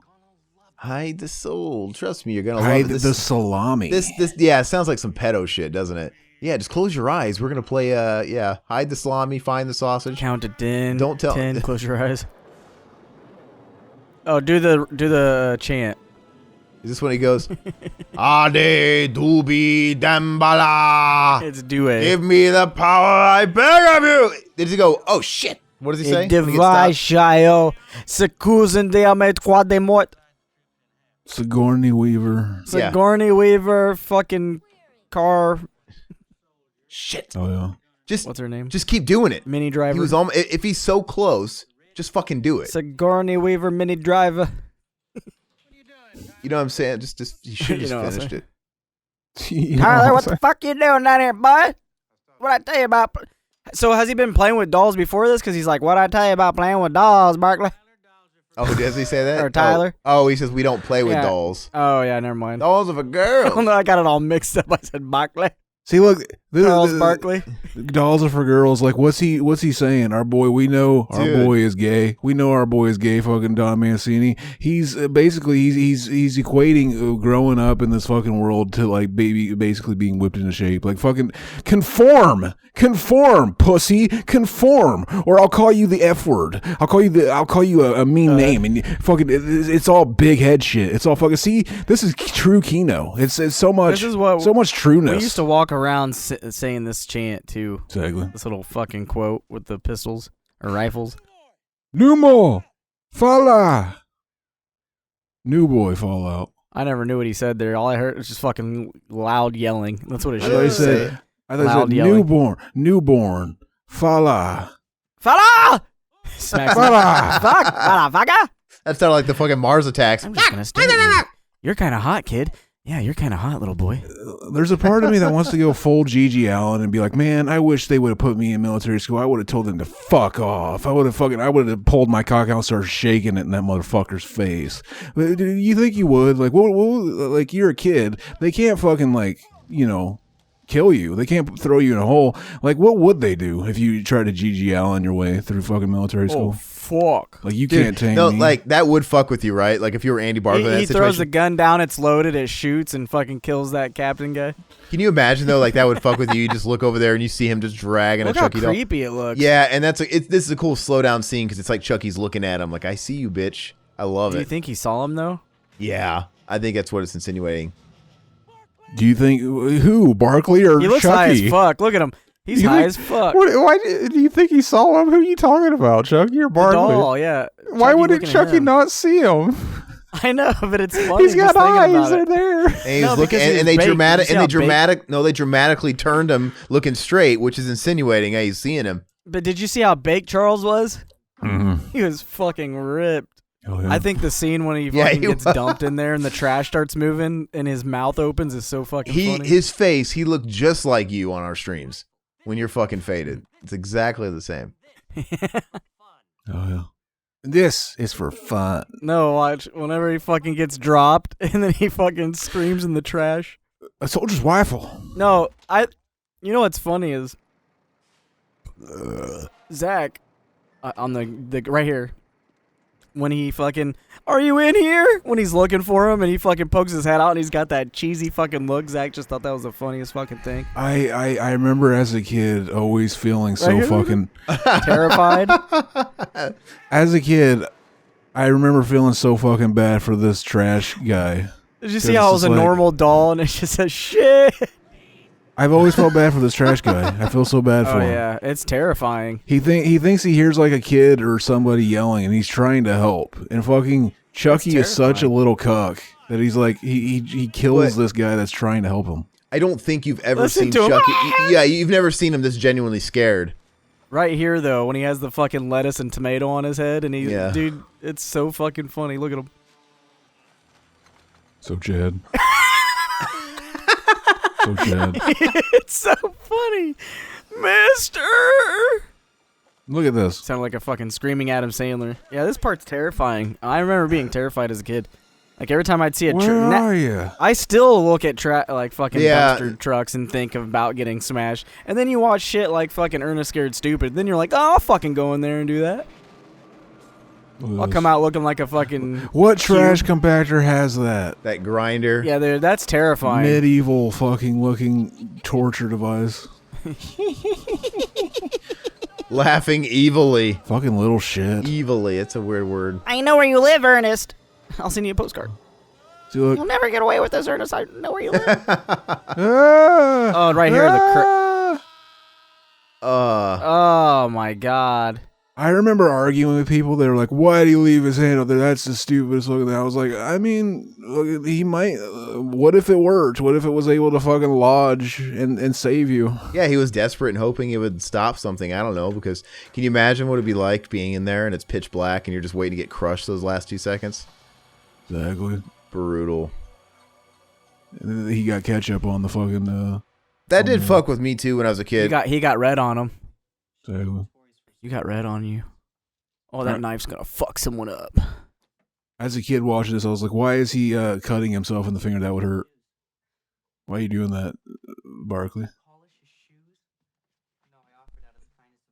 Hide the soul. Trust me, you're gonna hide love this. The salami. This yeah, it sounds like some pedo shit, doesn't it? Yeah, just close your eyes. We're gonna play. Hide the salami, find the sausage. Count to 10. Don't tell. 10. Close your eyes. Oh, do the chant. Is this when he goes, Ade dubi dambala? It's do it. Give me the power I beg of you. Did he go, oh shit? What does he say? Shayo, Secusen de Amet Quade Mort. Sigourney Weaver. Sigourney Weaver, fucking car. Shit. Oh yeah. What's her name? Just keep doing it. Mini driver. He was if he's so close, just fucking do it. Sigourney Weaver, mini driver. You know what I'm saying? Just you should have just finished it. Tyler, what the fuck you doing down here, boy? What I tell you about? So has he been playing with dolls before this? Because he's like, what I tell you about playing with dolls, Barkley? Oh, does he say that? Or Tyler? Oh, he says we don't play with dolls. Oh yeah, never mind. Dolls of a girl. Oh no, I got it all mixed up. I said Barkley. See, look, Charles Barkley. Dolls are for girls. Like, what's he saying? Our boy, we know our boy is gay. We know our boy is gay. Fucking Don Mancini. He's basically he's equating growing up in this fucking world to like basically being whipped into shape. Like fucking conform, pussy, conform, or I'll call you the F word. I'll call you a mean name, and fucking it's all big head shit. It's all fucking. See, this is true Keno. It's so much. This is what so much trueness. We used to walk around saying this chant too. Exactly. This little fucking quote with the pistols or rifles. Numo, fala. New boy, fall out. I never knew what he said there. All I heard was just fucking loud yelling. That's what it should I say. thought he said newborn, fala. Fala! Smacks Fala! Fuck! Fala, fucker! That sounded like the fucking Mars attacks. I'm just gonna stare at you. You're kind of hot, kid. Yeah, you're kind of hot, little boy. There's a part of me that wants to go full Gigi Allen and be like, man, I wish they would have put me in military school. I would have told them to fuck off. I would have pulled my cock out and started shaking it in that motherfucker's face. But do you think you would? Like, like you're a kid. They can't fucking kill you. They can't throw you in a hole. Like, what would they do if you tried to Gigi Allen your way through fucking military school? Fuck. Like, you can't tame No, me. like that would fuck with you, right? Like if you were Andy Barkley, in that He situation. throws a gun down, it's loaded, it shoots, and fucking kills that captain guy. Can you imagine though? Like that would fuck with you. You just look over there and you see him just dragging Look a how Chucky doll. creepy it looks. Yeah, and this is a cool slow down scene because it's like Chucky's looking at him like, I see you, bitch. I love Do it. you think he saw him though? Yeah, I think that's what it's insinuating. Do you think who, Barkley or He looks Chucky? high as fuck. Look at him. He's You high think- as fuck. Why do you think he saw him? Who are you talking about, Chucky or The Barkley? doll, yeah. Why Chucky wouldn't looking at Chucky him. not see him? I know, but it's funny. He's got just thinking eyes. about They're it. there. And he No, was looking, because he and was they baked. You see how dramatically turned him looking straight, which is insinuating he's seeing him. But did you see how baked Charles was? Mm-hmm. He was fucking ripped. Oh, yeah. I think the scene when he Yeah, fucking he gets was. dumped in there and the trash starts moving and his mouth opens is so fucking funny. His face, he looked just like you on our streams when you're fucking faded. It's exactly the same. Oh yeah. This is for fun. No, watch. Whenever he fucking gets dropped and then he fucking screams in the trash. A soldier's rifle. No, you know what's funny is Zach on the right here when he fucking, are you in here? When he's looking for him and he fucking pokes his head out and he's got that cheesy fucking look. Zach just thought that was the funniest fucking thing. I remember as a kid always feeling so Right here? fucking. Terrified. As a kid, I remember feeling so fucking bad for this trash guy. Did you see It's how it was just a like- normal doll and it just says shit? I've always felt bad for this trash guy. I feel so bad for Oh him. yeah, it's terrifying. He thinks he hears like a kid or somebody yelling, and he's trying to help. And fucking Chucky is such a terrifying. little cuck that he's like he kills But- this guy that's trying to help him. I don't think you've ever Listen seen to him. Chucky. Yeah, you've never seen him this genuinely scared. Right here though, when he has the fucking lettuce and tomato on his head, and Yeah. dude, it's so fucking funny. Look at him. So Chad. So Chad. It's so funny, Mister. Look at this. Sounded like a fucking screaming Adam Sandler. Yeah, this part's terrifying. I remember being terrified as a kid. Like every time I'd see a Where are you? I still look at like fucking Yeah. dumpster trucks and think about getting smashed. And then you watch shit like fucking Ernest Scared Stupid. Then you're like, oh, I'll fucking go in there and do that. I'll come out looking like a fucking What trash compactor has that? That grinder. yeah. That's terrifying. Medieval fucking looking torture device. Laughing evilly. Fucking little shit. Evilly. It's a weird word. I know where you live, Ernest. I'll send you a postcard. See, look. You'll never get away with this, Ernest. I know where you live. Ah, Oh, right here, the Uh, Oh my god. I remember arguing with people that were like, why do you leave his hand up there? That's the stupidest looking thing. I was like, I mean, look, he might. What if it worked? What if it was able to fucking lodge and save you? yeah, he was desperate and hoping it would stop something. I don't know, because can you imagine what it'd be like being in there and it's pitch black and you're just waiting to get crushed those last 2 seconds? Exactly. Brutal. And then he got ketchup on the fucking. That did fuck with me too when I was a kid. He got red on him. Exactly. You got red on you. Oh, that Right. knife's gonna fuck someone up. As a kid watching this, I was like, why is he cutting himself in the finger? That would hurt. Why are you doing that, Barkley?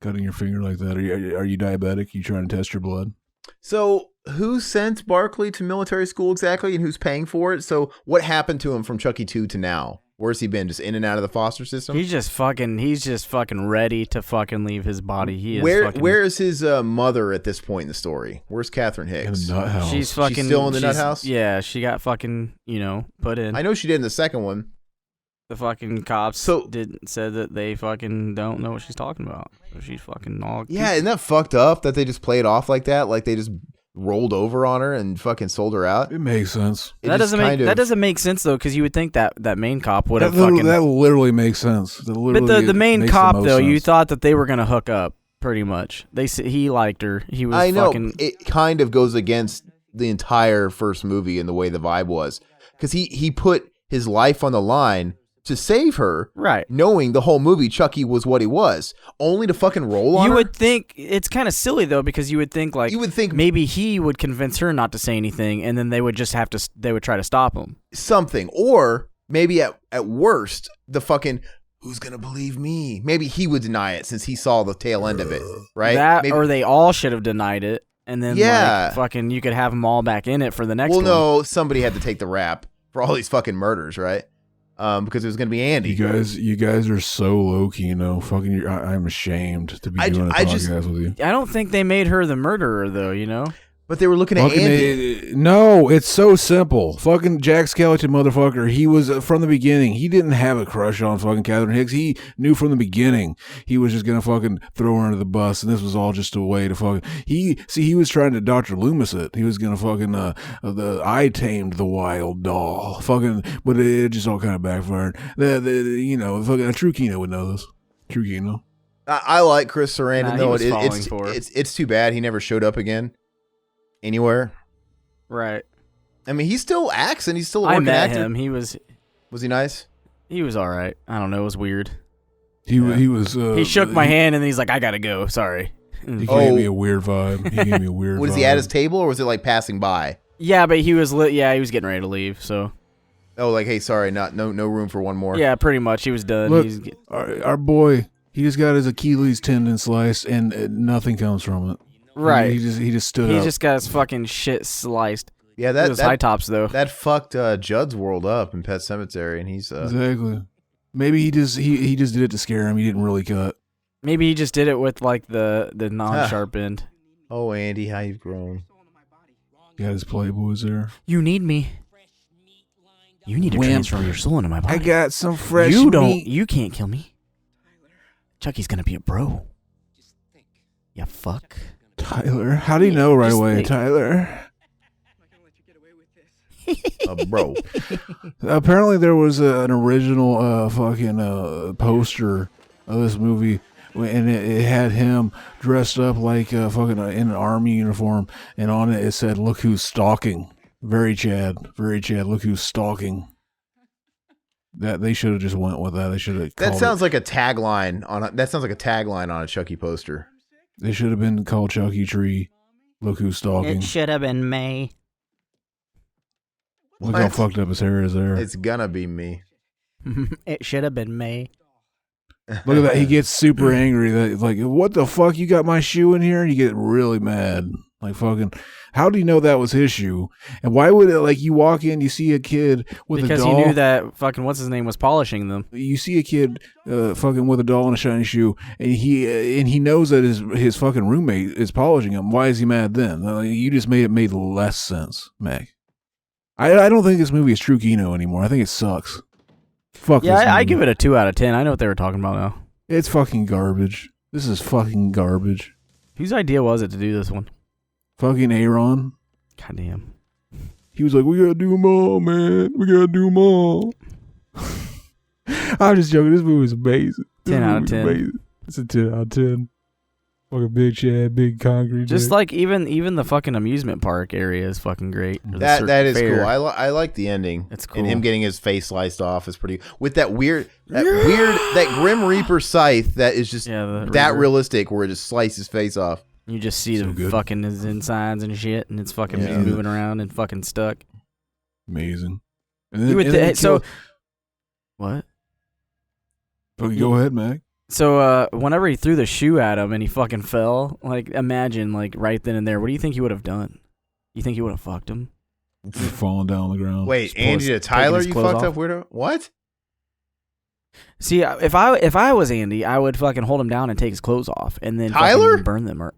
Cutting your finger like that? Are you diabetic? You trying to test your blood? So who sent Barkley to military school exactly and who's paying for it? So what happened to him from Chucky 2 to now? Where's he been? Just in and out of the foster system? He's just fucking ready to fucking leave his body. He is Where fucking, where is his mother at this point in the story? Where's Catherine In a Hicks? nut house. she's fucking still in the nut she's- house? Yeah, she got fucking, put in. I know she did in the second one. The fucking cops So- said that they fucking don't know what she's talking about. So she's fucking all Yeah, isn't that fucked up that they just played off like that? Like they just rolled over on her and fucking sold her out? It makes sense. It that just that doesn't make sense though, because you would think that main cop would That have fucking. literally makes sense. But the main cop though, you thought that they were gonna hook up pretty much. He liked her. He was. I know. Fucking, It kind of goes against the entire first movie and the way the vibe was. Because he put his life on the line to save her, Right. knowing the whole movie Chucky was what he was, only to fucking roll on You her? would think it's kind of silly though, because you would think maybe he would convince her not to say anything, and then they would just they would try to stop him. Something. Or maybe at worst, the fucking, who's gonna believe me? Maybe he would deny it since he saw the tail end of it, right? That, Maybe, or they all should have denied it, and then like, fucking you could have them all back in it for the next one. Well, no, somebody had to take the rap for all these fucking murders, right? Because it was gonna be Andy. You guys are so low key, fucking. I'm ashamed to be doing a podcast with you. I don't think they made her the murderer though, But they were looking at Andy. No, it's so simple. Fucking Jack Skellington, motherfucker. He was from the beginning. He didn't have a crush on fucking Catherine Hicks. He knew from the beginning he was just gonna fucking throw her under the bus, and this was all just a way to fucking. He was trying to Dr. Loomis it. He was gonna fucking I tamed the wild doll, fucking. But it just all kind of backfired. Fucking a true Keno would know this. True Keno. I like Chris Sarandon though. It's too bad he never showed up again. Anywhere, right? I mean, he still acts and he's still a working actor. Him. He was he nice? He was all right. I don't know. It was weird. He was. He shook my hand and then he's like, "I gotta go. Sorry." He gave me a weird vibe. Was he at his table or was it like passing by? Yeah, but he was he was getting ready to leave. So. Oh, like, hey, sorry, no room for one more. Yeah, pretty much. He was done. Look, our boy, he just got his Achilles tendon sliced and nothing comes from it. Right. He just stood up. He just got his fucking shit sliced. Yeah, that high tops though. That fucked Judd's world up in Pet Cemetery, and he's exactly. Maybe he just did it to scare him. He didn't really cut. Maybe he just did it with like the non-sharp end. Oh, Andy, how you've grown. He got his Playboys there. You need me. You need to transfer your soul into my body. I got some fresh meat. You can't kill me. Chucky's gonna be a bro. Yeah, fuck. Tyler, how do you know right away, think. Tyler? Bro. Apparently, there was an original fucking poster of this movie, and it had him dressed up like fucking in an army uniform, and on it said, "Look who's stalking." Very Chad. Look who's stalking. That they should have just went with that. They should have. That sounds like a tagline on a Chucky poster. They should have been called Chucky Tree. Look who's stalking. It should have been May. Look how fucked up his hair is there. It's gonna be me. It should have been May. Look at that. He gets super angry. That like, what the fuck? You got my shoe in here? And you get really mad. Like fucking. How do you know that was his shoe? And why would it, like, you walk in, you see a kid with a doll. Because he knew that fucking what's his name was polishing them. You see a kid fucking with a doll and a shiny shoe, and he knows that his fucking roommate is polishing him. Why is he mad then? You just made less sense, Mac. I don't think this movie is true Keno anymore. I think it sucks. Fuck yeah, this movie. I give it a 2 out of 10. I know what they were talking about now. It's fucking garbage. This is fucking garbage. Whose idea was it to do this one? Fucking Gaayron. Goddamn. He was like, we gotta do them all, man. We gotta do them all. I'm just joking. This movie is amazing. 10 out of 10. Amazing. It's a 10 out of 10. Fucking big Chad, big concrete. Just dick. like even the fucking amusement park area is fucking great. That is cool. I like the ending. It's cool. And him getting his face sliced off is pretty. With that that Grim Reaper scythe that is just that realistic, where it just slices his face off. You just see fucking his insides and shit, and it's fucking moving around and fucking stuck. Amazing. And then, what? Okay, go ahead, Mac. So whenever he threw the shoe at him and he fucking fell, like imagine like right then and there, what do you think he would have done? You think he would have fucked him? Falling down on the ground. Wait, Andy to Tyler, you fucked up weirdo? What? See, if I was Andy, I would fucking hold him down and take his clothes off and then fucking burn them.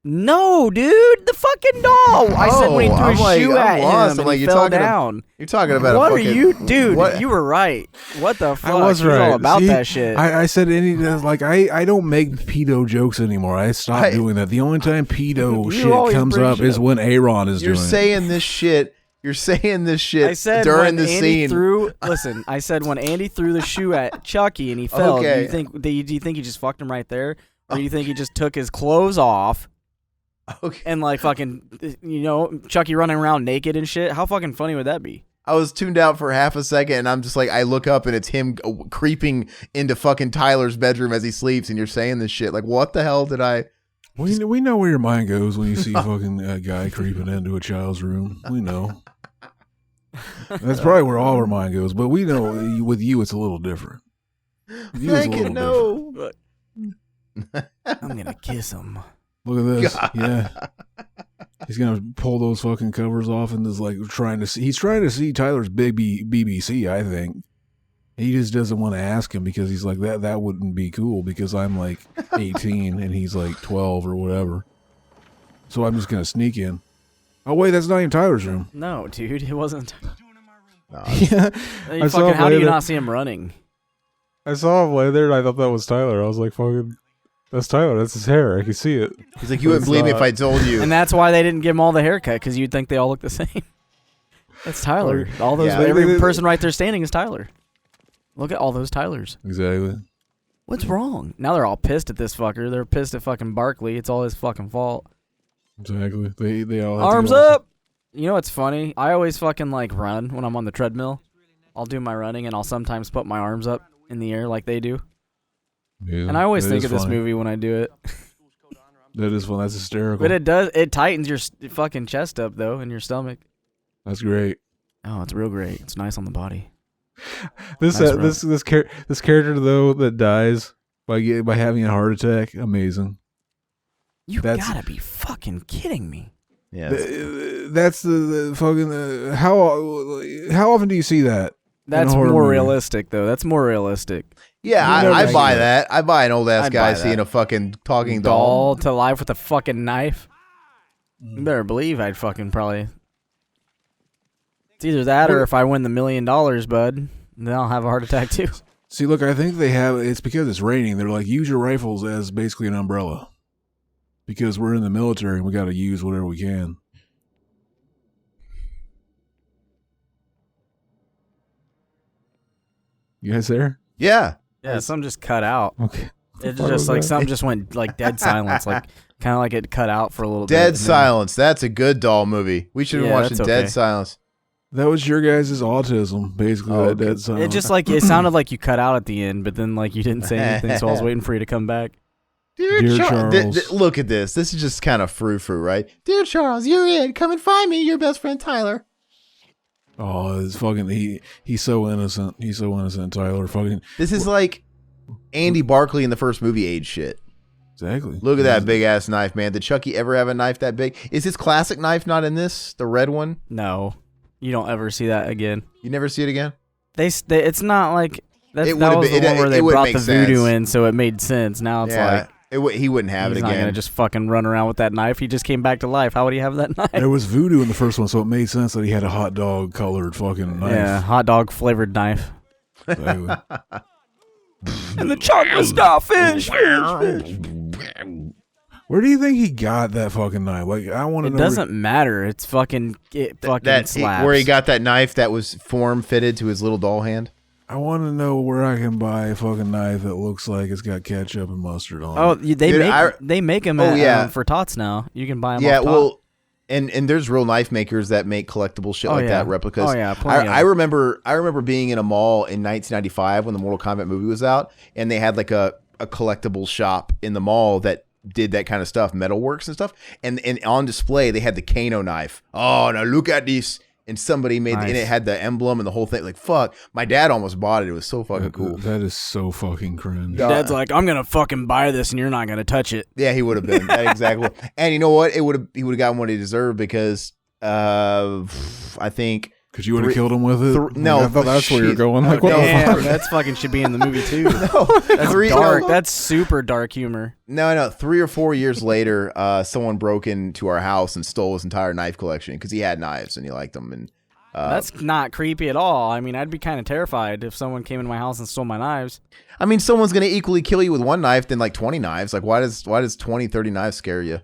No, dude, the fucking doll. I said when he threw a shoe at him and he fell down. You're talking about what are you, dude? You were right. What the fuck? I was right. All about that shit. I said I don't make pedo jokes anymore. I stopped doing that. The only time pedo shit comes up is when Gaayron is doing it. You're saying this shit. I said during when the Andy scene. Listen, I said when Andy threw the shoe at Chucky and he fell. Okay. Do you think he just fucked him right there, or do you think he just took his clothes off? Okay. And like fucking, Chucky running around naked and shit. How fucking funny would that be? I was tuned out for half a second, and I'm just like, I look up, and it's him creeping into fucking Tyler's bedroom as he sleeps, and you're saying this shit. Like, what the hell did I... We know where your mind goes when you see fucking a guy creeping into a child's room. We know. That's probably where all our mind goes, but we know with you it's a little different. Thank you, no. I'm gonna kiss him. Look at this. God. Yeah. He's gonna pull those fucking covers off and is like trying to see. He's trying to see Tyler's big BBC, I think. He just doesn't want to ask him because he's like, that wouldn't be cool because I'm like 18 and he's like 12 or whatever. So I'm just gonna sneak in. Oh wait, that's not even Tyler's room. No, dude, it wasn't. Yeah. How do you not see him running? I saw him lay there and I thought that was Tyler. I was like, fucking, that's Tyler. That's his hair. I can see it. He's like, you wouldn't believe me if I told you. And that's why they didn't give him all the haircut, because you'd think they all look the same. That's Tyler. All those, every person right there standing is Tyler. Look at all those Tylers. Exactly. What's wrong? Now they're all pissed at this fucker. They're pissed at fucking Barkley. It's all his fucking fault. Exactly. They all have Arms to go up! You know what's funny? I always fucking like run when I'm on the treadmill. I'll do my running and I'll sometimes put my arms up in the air like they do. Yeah, and I always think of funny. this movie when I do it. That is fun. That's hysterical. But it tightens your fucking chest up though and your stomach. That's great. Oh, it's real great. It's nice on the body. This character though that dies by having a heart attack, amazing. That's gotta be fucking kidding me. Yeah, that's the fucking how often do you see that? That's more realistic though. That's more realistic. Yeah, I buy that. I buy an old ass guy seeing a fucking talking doll to life with a fucking knife. You better believe I'd fucking probably. It's either that or if I win the $1 million, bud, then I'll have a heart attack too. See, look, I think they have. It's because it's raining. They're like, use your rifles as basically an umbrella. Because we're in the military and we got to use whatever we can. You guys there? Yeah. Yeah, some just cut out. Okay. It's just like some just went like dead silence, like kind of like it cut out for a little bit. Dead Silence. That's a good doll movie. We should have been watching Dead Silence. That was your guys' autism, basically. That Dead Silence. It just like it sounded like you cut out at the end, but then like you didn't say anything, so I was waiting for you to come back. Dear Charles. Look at this. This is just kind of frou-frou, right? Dear Charles, you're in. Come and find me, your best friend Tyler. Oh, it's fucking he's so innocent. He's so innocent, Tyler. Fucking. This is like Andy Barkley in the first movie age shit. Exactly. Look at that big ass knife, man. Did Chucky ever have a knife that big? Is his classic knife not in this? The red one? No. You don't ever see that again. You never see it again? It's not like that was the one where they it brought the voodoo in, so it made sense. Now it's like he wouldn't have it again. He's not gonna just fucking run around with that knife. He just came back to life. How would he have that knife? There was voodoo in the first one, so it made sense that he had a hot dog colored fucking knife. Yeah, hot dog flavored knife. Exactly. And the chocolate style fish. Where do you think he got that fucking knife? Like, I want to know. It doesn't matter. It's fucking slaps. Where he got that knife that was form fitted to his little doll hand. I want to know where I can buy a fucking knife that looks like it's got ketchup and mustard on it. Oh, they make them for tots now. You can buy them. Yeah, off well, and there's real knife makers that make collectible shit that replicas. Oh yeah, I remember being in a mall in 1995 when the Mortal Kombat movie was out, and they had like a collectible shop in the mall that did that kind of stuff, metalworks and stuff, and on display they had the Kano knife. Oh, now look at this. And somebody made and it had the emblem and the whole thing. Like, fuck. My dad almost bought it. It was so fucking cool. That is so fucking cringe. Dad's like, I'm going to fucking buy this and you're not going to touch it. Yeah, he would have been. Exactly. And you know what? He would have gotten what he deserved because I think... Because you would have killed him with it? No. I thought that's where you're going. Like, what the fuck? That's fucking should be in the movie too. No. That's dark. That's super dark humor. No. 3 or 4 years later, someone broke into our house and stole his entire knife collection because he had knives and he liked them. And that's not creepy at all. I mean, I'd be kind of terrified if someone came into my house and stole my knives. I mean, someone's going to equally kill you with one knife than like 20 knives. Like, why does 20, 30 knives scare you?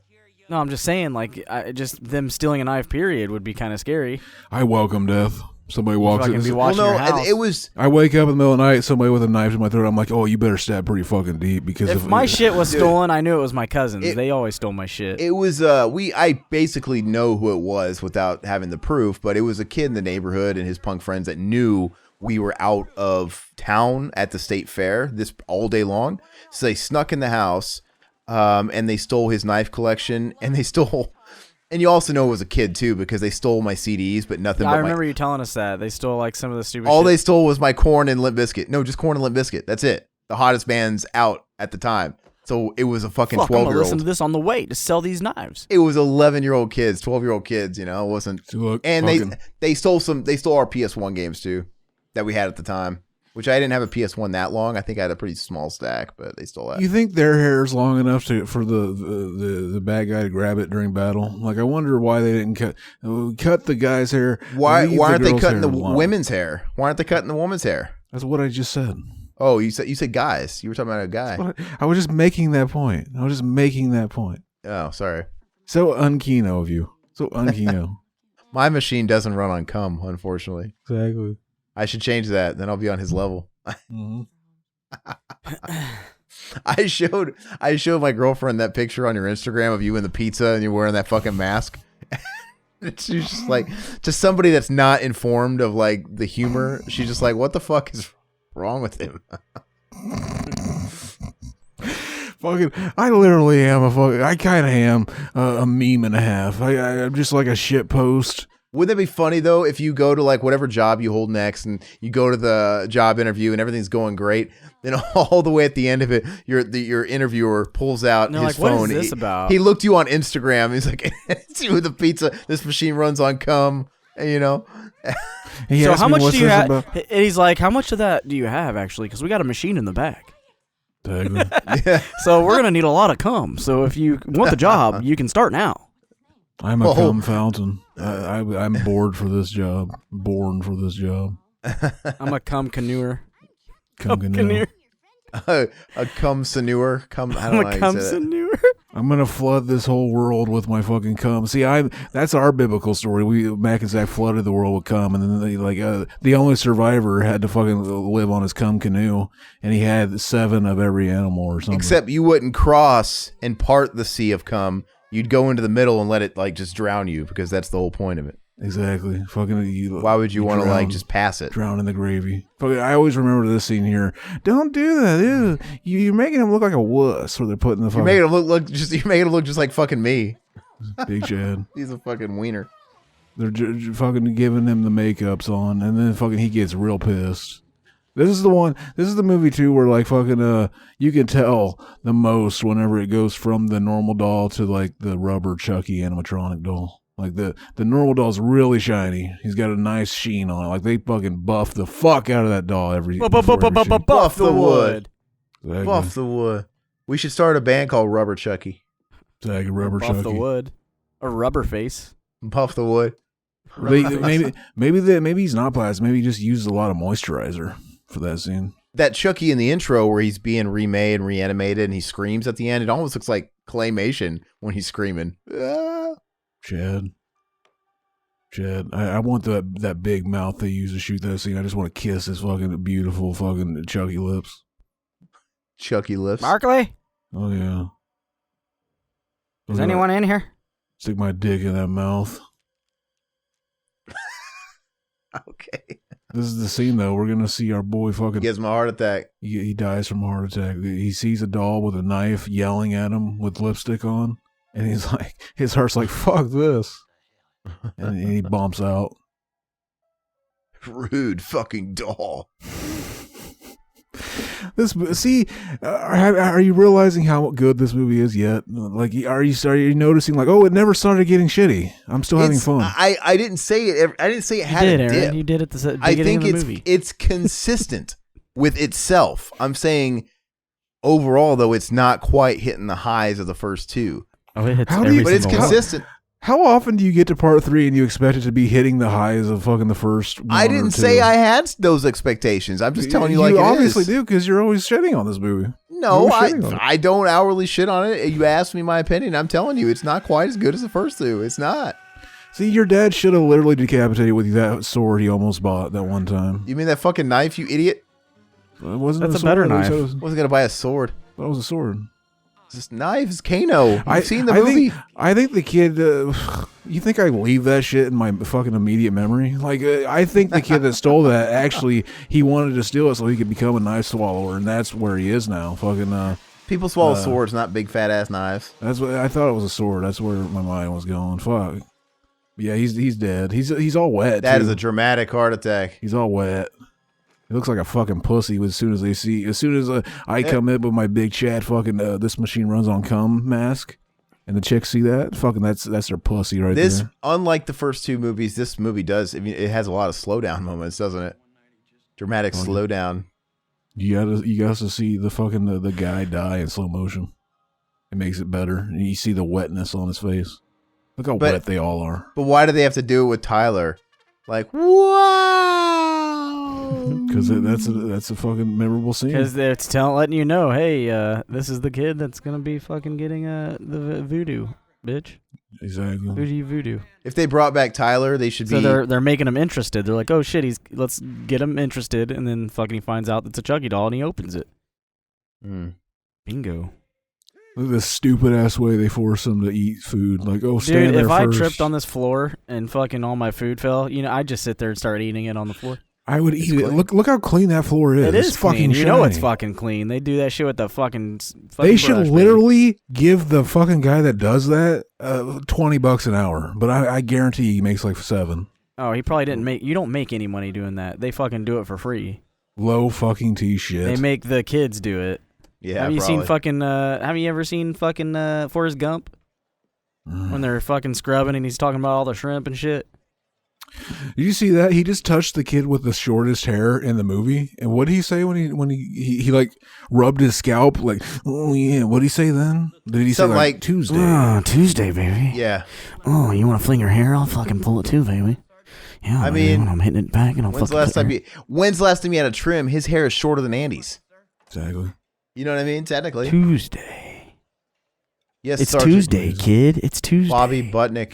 No, I'm just saying, like, just them stealing a knife, period, would be kind of scary. I welcome death. Somebody walks in. Fucking be Well, watching no, your house. it was. I wake up in the middle of the night, somebody with a knife in my throat. I'm like, oh, you better stab pretty fucking deep because If my shit was Dude. stolen, I knew it was my cousins. It- They always stole my shit. It was I basically know who it was without having the proof, but it was a kid in the neighborhood and his punk friends that knew we were out of town at the state fair this all day long. So they snuck in the house, and they stole his knife collection, and they stole. And you also know it was a kid too because they stole my CDs, but nothing. Yeah, but I remember you telling us that they stole like some of the stupid. all shit. they stole was my Corn and Limp Bizkit. No, just Corn and Limp Bizkit. That's it. The hottest bands out at the time. So it was a fucking Fuck, I'm gonna 12-year-old. listen to this on the way to sell these knives. It was 11-year-old kids, 12-year-old kids. You know, it wasn't. So look, And fucking- they stole our PS1 games too that we had at the time, which I didn't have a PS1 that long. I think I had a pretty small stack, but they stole that. You think their hair is long enough for the bad guy to grab it during battle? Like, I wonder why they didn't cut the guy's hair. Why leave aren't they girl's cutting the hair long. women's hair? Why aren't they cutting the woman's hair? That's what I just said. Oh, you said guys. You were talking about a guy. I was just making that point. Oh, sorry. So unkino of you. So unkino. My machine doesn't run on cum, unfortunately. Exactly. I should change that. Then I'll be on his level. Mm-hmm. I showed my girlfriend that picture on your Instagram of you in the pizza and you're wearing that fucking mask. She's just like, to somebody that's not informed of like the humor, she's just like, what the fuck is wrong with him? Fucking, I literally am I kind of am a meme and a half. I'm just like a shit post. Wouldn't that be funny though if you go to like whatever job you hold next and you go to the job interview and everything's going great, then all the way at the end of it, your interviewer pulls out They're his like, phone. what is this about? He looked you on Instagram. He's like, it's you with the pizza. This machine runs on cum. And, you know. He So asked how me, much "What's do you this have? about?" And he's like, how much of that do you have actually? Because we got a machine in the back. Exactly. So we're gonna need a lot of cum. So if you want the job, you can start now. I'm a Oh. cum fountain. I'm bored for this job. Born for this job. I'm a cum canoer. Cum canoe. A cum sinewer. I I'm don't know a how cum you say that. canoer. I'm gonna flood this whole world with my fucking cum. See, that's our biblical story. Mac and Zach flooded the world with cum, and then the only survivor had to fucking live on his cum canoe, and he had 7 of every animal or something. Except you wouldn't cross and part the sea of cum. You'd go into the middle and let it like just drown you because that's the whole point of it. Exactly. Fucking. Why would you want to like drown. just pass it? Drown in the gravy. Fucking, I always remember this scene here. Don't do that. Ew. You're making him look like a wuss. Where they're putting the You're fucking making him look just like fucking me. big Chad. He's a fucking wiener. They're fucking giving him the makeups on, and then fucking he gets real pissed. This is the movie too where like fucking you can tell the most whenever it goes from the normal doll to like the rubber Chucky animatronic doll. Like the normal doll's really shiny. He's got a nice sheen on it. Like they fucking buff the fuck out of that doll every Buff the wood. Exactly. Buff the wood. We should start a band called Rubber Chucky. Exactly, rubber Buff the Chucky. wood. A rubber face. Buff the wood. Maybe he's not plastic. Maybe he just used a lot of moisturizer for that scene. That Chucky in the intro where he's being remade and reanimated and he screams at the end, it almost looks like claymation when he's screaming. Ah. Chad, I want that big mouth they use to shoot that scene. I just want to kiss his fucking beautiful fucking Chucky lips. Chucky lips. Barkley, Oh yeah. is anyone in here? Stick my dick in that mouth. Okay. This is the scene though. We're gonna see our boy fucking. Gives him a heart attack. He dies from a heart attack. He sees a doll with a knife yelling at him with lipstick on, and he's like, his heart's like, "Fuck this," and he bumps out. Rude fucking doll. Are you realizing how good this movie is yet? Like, are you noticing like, oh, it never started getting shitty. I'm still having fun. I didn't say it. I didn't say it had a dip. Aaron. You did at the I beginning think of the movie. it's consistent with itself. I'm saying overall though, it's not quite hitting the highs of the first two, Oh, it hits How do every you- but it's single one. consistent. How often do you get to part 3 and you expect it to be hitting the highs of fucking the first? I didn't say I had those expectations. I'm just telling you like you it obviously is. do because you're always shitting on this movie. No, You're shitting on it. I don't hourly shit on it. You asked me my opinion. I'm telling you, it's not quite as good as the first two. It's not. See, your dad should have literally decapitated with that sword he almost bought that one time. You mean that fucking knife, you idiot? Wasn't That's it a better sword? knife. Wasn't gonna buy a sword. That was a sword. This knife is Kano. I've seen the movie. I think the kid. You think I leave that shit in my fucking immediate memory? Like, I think the kid that stole that actually he wanted to steal it so he could become a knife swallower, and that's where he is now. Fucking. People swallow swords, not big fat ass knives. That's what I thought it was a sword. That's where my mind was going. Fuck. Yeah, he's dead. He's all wet. That too. is a dramatic heart attack. He's all wet. He looks like a fucking pussy as soon as I come in with my big chat fucking this machine runs on cum mask, and the chicks see that fucking that's their pussy right there. Unlike the first two movies, this movie does. I mean, it has a lot of slowdown moments, doesn't it? Dramatic slowdown. You got to see the fucking the guy die in slow motion. It makes it better, and you see the wetness on his face. Look how wet they all are. But why do they have to do it with Tyler? Like, wow. Because that's a fucking memorable scene. Because it's letting you know, hey, this is the kid that's gonna be fucking getting the voodoo, bitch. Exactly. Voodoo. If they brought back Tyler, they should be. So they're making him interested. They're like, oh shit, let's get him interested, and then fucking he finds out it's a Chucky doll, and he opens it. Bingo. Look at this stupid ass way they force him to eat food. Like, oh, stand there if first. I tripped on this floor and fucking all my food fell, I'd just sit there and start eating it on the floor. I would eat it. Look how clean that floor is. It is it's fucking clean. shiny. You know it's fucking clean. They do that shit with the fucking they should brush, literally give the fucking guy that does that $20 an hour. But I guarantee he makes like $7. Oh, he probably didn't make. You don't make any money doing that. They fucking do it for free. Low fucking T shit. They make the kids do it. Yeah. Have you probably. seen fucking? Have you ever seen fucking Forrest Gump? When they're fucking scrubbing and he's talking about all the shrimp and shit. Did you see that? He just touched the kid with the shortest hair in the movie. And what did he say when he like rubbed his scalp? Like, oh yeah, what did he say then? Did he Something say like like Tuesday? Oh, Tuesday, baby. Yeah. Oh, you want to fling your hair? I'll fucking pull it too, baby. Yeah, I mean, I'm hitting it back and I'll when's the last time you had a trim? His hair is shorter than Andy's. Exactly. You know what I mean? Technically. Tuesday. Yes, It's Sergeant Tuesday, kid. It's Tuesday. Bobby Butnick.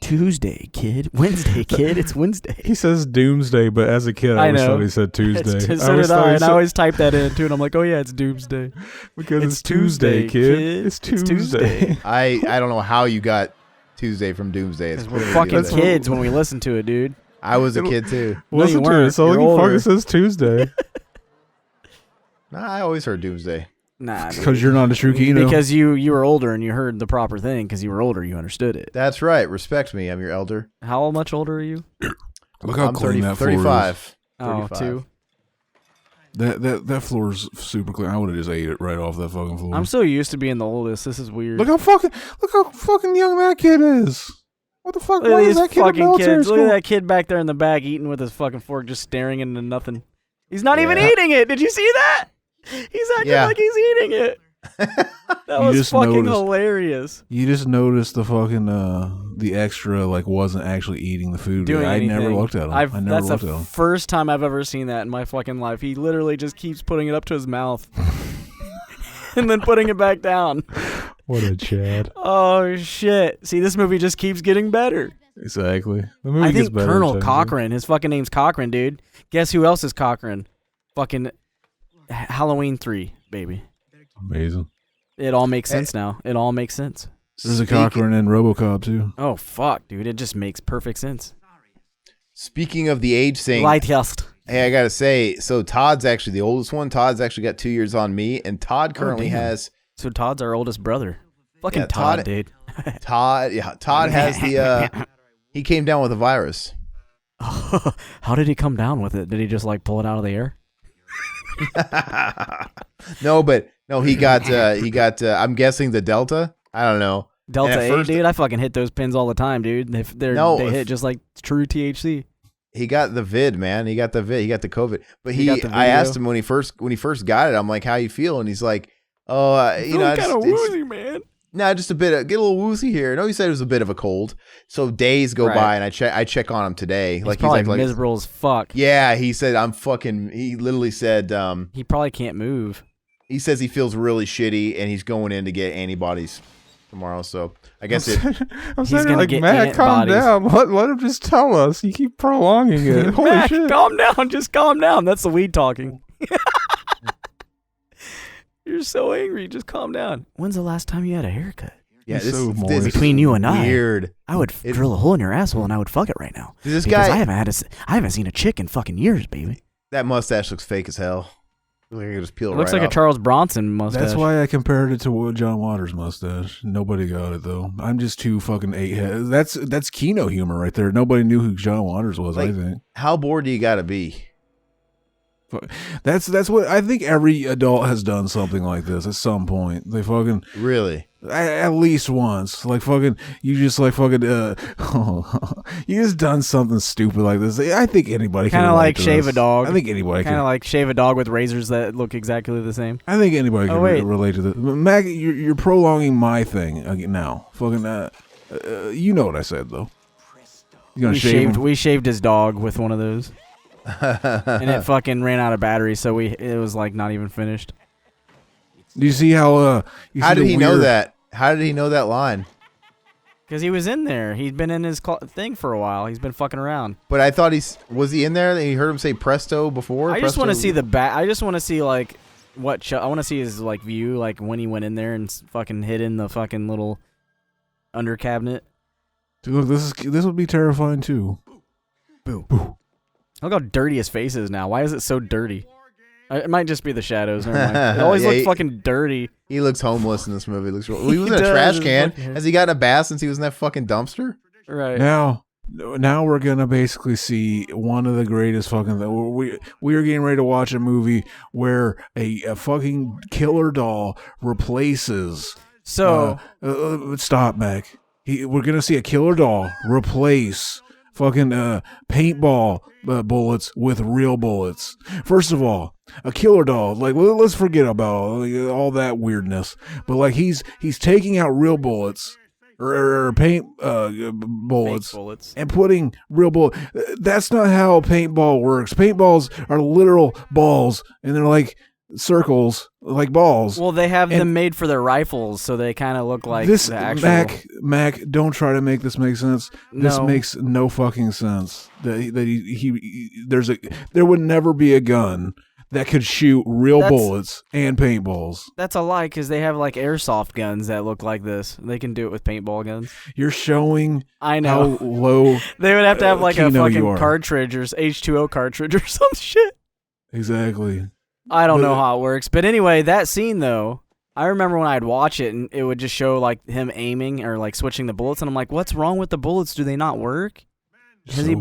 Tuesday, kid. Wednesday, kid. It's Wednesday. He says Doomsday, but as a kid, I always thought he said Tuesday. So did I, and I always type that in too, and I'm like, oh yeah, it's Doomsday. Because it's Tuesday, kid. It's Tuesday. I don't know how you got Tuesday from Doomsday. It's We're pretty fucking ridiculous. kids when we listen to it, dude. I was a kid too. Listen to it. So he fucking says Tuesday. Nah, I always heard Doomsday. Nah, Because you're not a true Keno. because you were older and you heard the proper thing. Because you were older, you understood it. That's right. Respect me. I'm your elder. How much older are you? Look how I'm clean that floor is. 35. Oh, 35. 2. That floor's super clean. I would have just ate it right off that fucking floor. I'm so used to being the oldest. This is weird. Look how fucking young that kid is. What the fuck? Look Why at is these that kid in fucking military kids. Look school? at that kid back there in the back eating with his fucking fork, just staring into nothing. He's not even Yeah. eating it. Did you see that? He's acting Yeah. like he's eating it. That You was just fucking noticed. hilarious. You just noticed the fucking the extra like wasn't actually eating the food. Doing I never anything. looked at him. I never That's looked at the him. first time I've ever seen that in my fucking life. He literally just keeps putting it up to his mouth and then putting it back down. What a Chad. Oh shit! See, this movie just keeps getting better. Exactly. The movie I gets think better, Colonel technically. Cochran. His fucking name's Cochran, dude. Guess who else is Cochran? Fucking Halloween 3, baby. Amazing. It all makes sense now. It all makes sense. There's a Cochran in RoboCop too. Oh fuck, dude! It just makes perfect sense. Speaking of the age thing, Lighthouse. hey, I gotta say, so Todd's actually the oldest one. Todd's actually got 2 years on me, and Todd currently damn. has So Todd's our oldest brother. Fucking Yeah, Todd, Todd- dude. Todd. Yeah, Todd has the. He came down with a virus. How did he come down with it? Did he just like pull it out of the air? No, he got. I'm guessing the Delta. I don't know. Delta And at 8, first- dude. I fucking hit those pins all the time, dude. They hit just like true THC. He got the vid, man. He got the vid. He got the COVID. But He got the I video. asked him when he first got it. I'm like, "How you feel?" And he's like, "Oh, kind of woozy, man. No, just a bit. Get a little woozy here." No, he said it was a bit of a cold. So days go Right. by, and I check on him today. He's Like probably he's like, miserable as fuck. yeah. He said, "I'm fucking." He literally said, He probably can't move. he says he feels really shitty, and he's going in to get antibodies. tomorrow. So I guess I'm He's saying gonna like, get Matt, ant calm bodies. down. Let him just tell us. You keep prolonging it. Holy Mac, shit. calm down. Just calm down. That's the weed talking. You're so angry. Just calm down. When's the last time you had a haircut? yeah, He's this, so this moist. is Between you and I, weird. I would drill a hole in your asshole and I would fuck it right now. This Because guy, I haven't seen a chick in fucking years, baby. that mustache looks fake as hell. Like I could just peel It looks right like off. a Charles Bronson mustache. That's why I compared it to John Waters' mustache. Nobody got it though. I'm just too fucking that's Keno humor right there. Nobody knew who John Waters was. Like, I think How bored do you got to be? that's what I think. Every adult has done something like this at some point. They fucking Really? at least once. Like fucking, you just like fucking. You just done something stupid like this. I think anybody can Kind of relate like to shave this. a dog. I think anybody Kind of can. like shave a dog with razors that look exactly the same. I think anybody can wait. relate to this. Mac, you're prolonging my thing again now. Fucking, you know what I said though. You gonna shave him? We shaved his dog with one of those, and it fucking ran out of battery, so it was like not even finished. Do you see how? How did he know that? How did he know that line? Because he was in there. He'd been in his thing for a while. He's been fucking around. But I thought was he in there? That you heard him say presto before? I just want to Presto? see the back. I just want to see like I want to see his like view, like when he went in there and fucking hid in the fucking little under cabinet. Dude, look, this would be terrifying too. Boo. Look how dirty his face is now. Why is it so dirty? It might just be the shadows. Never mind. It always Yeah, looks fucking dirty. He looks homeless in this movie. He looks. He was in a does, trash his can. fucking hair. Has he gotten a bath since he was in that fucking dumpster? Right. Now we're gonna basically see one of the greatest fucking. We are getting ready to watch a movie where a fucking killer doll replaces. So Stop, Mac. We're gonna see a killer doll replace fucking paintball bullets with real bullets. First of all, a killer doll, like, let's forget about all that weirdness. But like he's taking out real bullets or paint bullets, fake bullets. and putting real bullets. That's not how paintball works. Paintballs are literal balls, and they're like circles, like balls. Well, they have them made for their rifles, so they kind of look like This the actual. Mac, don't try to make this make sense. This No. makes no fucking sense. There would never be a gun that could shoot real bullets and paintballs. That's a lie, because they have like airsoft guns that look like this. They can do it with paintball guns. You're showing I know. how low. They would have to have like a Keno you fucking are. cartridge or H2O cartridge or some shit. Exactly. I don't But- know how it works. But anyway, that scene though, I remember when I'd watch it and it would just show like him aiming or like switching the bullets, and I'm like, what's wrong with the bullets? Do they not work? Has he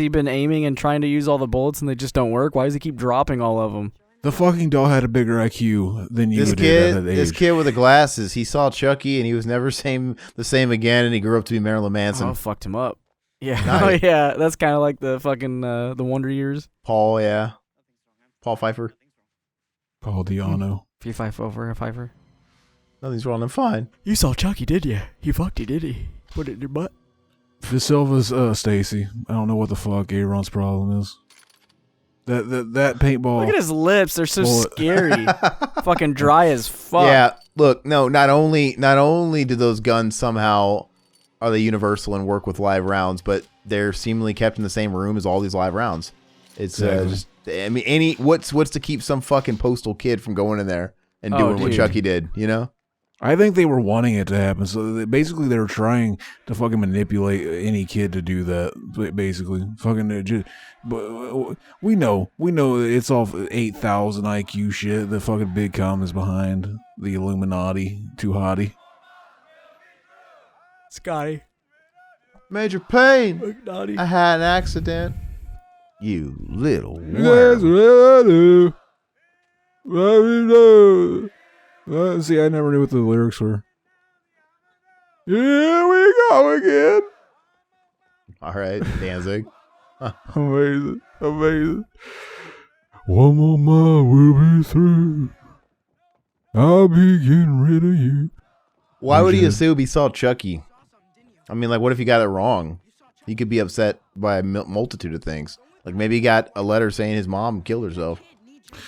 been aiming and trying to use all the bullets and they just don't work? Why does he keep dropping all of them? The fucking doll had a bigger IQ than you did at that age. This kid with the glasses, he saw Chucky and he was never the same again, and he grew up to be Marilyn Manson. Oh, fucked him up. Yeah, Nice. oh yeah, that's kind of like the fucking the Wonder Years. Paul Pfeiffer. Paul Diano. If you Pfeiffer. Nothing's wrong. I'm fine. You saw Chucky, did you? He fucked you, did he? Put it in your butt. De Silva's Stacy. I don't know what the fuck Gaayron's problem is. That paintball. Look at his lips; they're so Bullet. scary. Fucking dry as fuck. Yeah. Look, no. Not only do those guns somehow are they universal and work with live rounds, but they're seemingly kept in the same room as all these live rounds. It's Exactly. just. I mean, what's to keep some fucking postal kid from going in there and Oh, doing what dude. Chucky did? You know. I think they were wanting it to happen. So basically, they were trying to fucking manipulate any kid to do that. Basically, fucking. But we know it's all 8,000 IQ shit. The fucking big com is behind the Illuminati. Too hottie. Scotty. Major pain. McNaughty. I had an accident. You little That's worm. what I do. What we do. See, I never knew what the lyrics were. Here we go again. All right, Danzig. Amazing. One more mile we'll be through. I'll be getting rid of you. Why would he Okay. assume he saw Chucky? I mean, like, what if he got it wrong? He could be upset by a multitude of things. Like, maybe he got a letter saying his mom killed herself.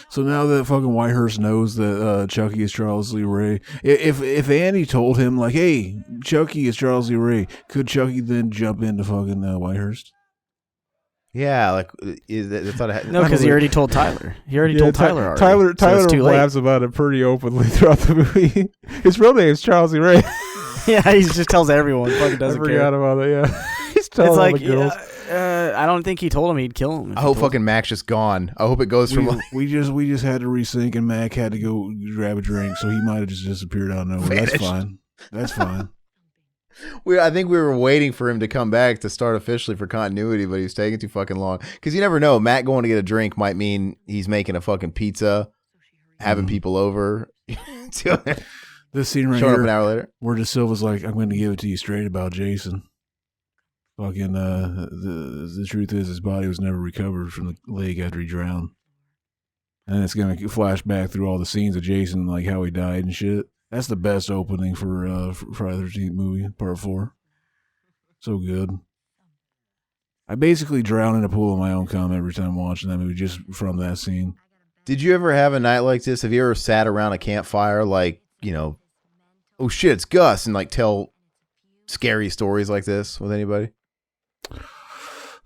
So now that fucking Whitehurst knows that Chucky is Charles Lee Ray, if Andy told him like, "Hey, Chucky is Charles Lee Ray," could Chucky then jump into fucking Whitehurst? Yeah, like that's not No, because he already told Tyler. He already told Tyler already. Tyler laughs about it pretty openly throughout the movie. His real name is Charles Lee Ray. Yeah, he just tells everyone. Fucking doesn't care. I forgot about it. Yeah, he's telling It's all like the girls. I don't think he told him he'd kill him. I hope fucking Mac's just gone. I hope it goes from. We just had to resync, and Mac had to go grab a drink, so he might have just disappeared out of nowhere. That's fine. That's fine. I think we were waiting for him to come back to start officially for continuity, but he was taking too fucking long. Because you never know. Matt going to get a drink might mean he's making a fucking pizza, having people over. This scene right Showing here, up an hour later. where De Silva's like, "I'm going to give it to you straight about Jason." Fucking, the truth is his body was never recovered from the lake after he drowned. And it's going to flash back through all the scenes of Jason, like how he died and shit. That's the best opening for Friday the 13th movie, part 4. So good. I basically drown in a pool of my own cum every time watching that movie just from that scene. Did you ever have a night like this? Have you ever sat around a campfire like, oh shit, it's Gus, and like tell scary stories like this with anybody?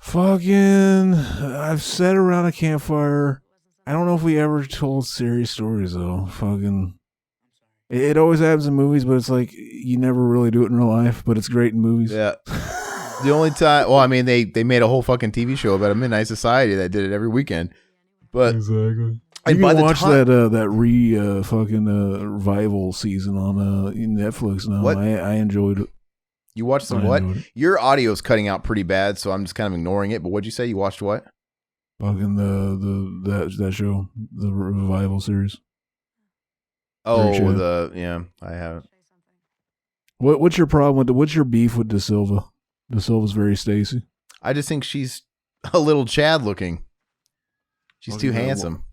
Fucking, I've sat around a campfire. I don't know if we ever told serious stories though. Fucking, it always happens in movies, but it's like you never really do it in real life. But it's great in movies. Yeah. The only time, well, I mean, they made a whole fucking TV show about a Midnight Society that did it every weekend. But Exactly. You and by can the watch time, that fucking revival season on Netflix now. What? I enjoyed it. you watched some I what? enjoyed it. Your audio's cutting out pretty bad, so I'm just kind of ignoring it. But what'd you say? You watched what? Fucking that show, the revival series. Oh, Very I haven't. What's your problem with what's your beef with De Silva? De Silva's very Stacy. I just think she's a little Chad looking. She's too handsome.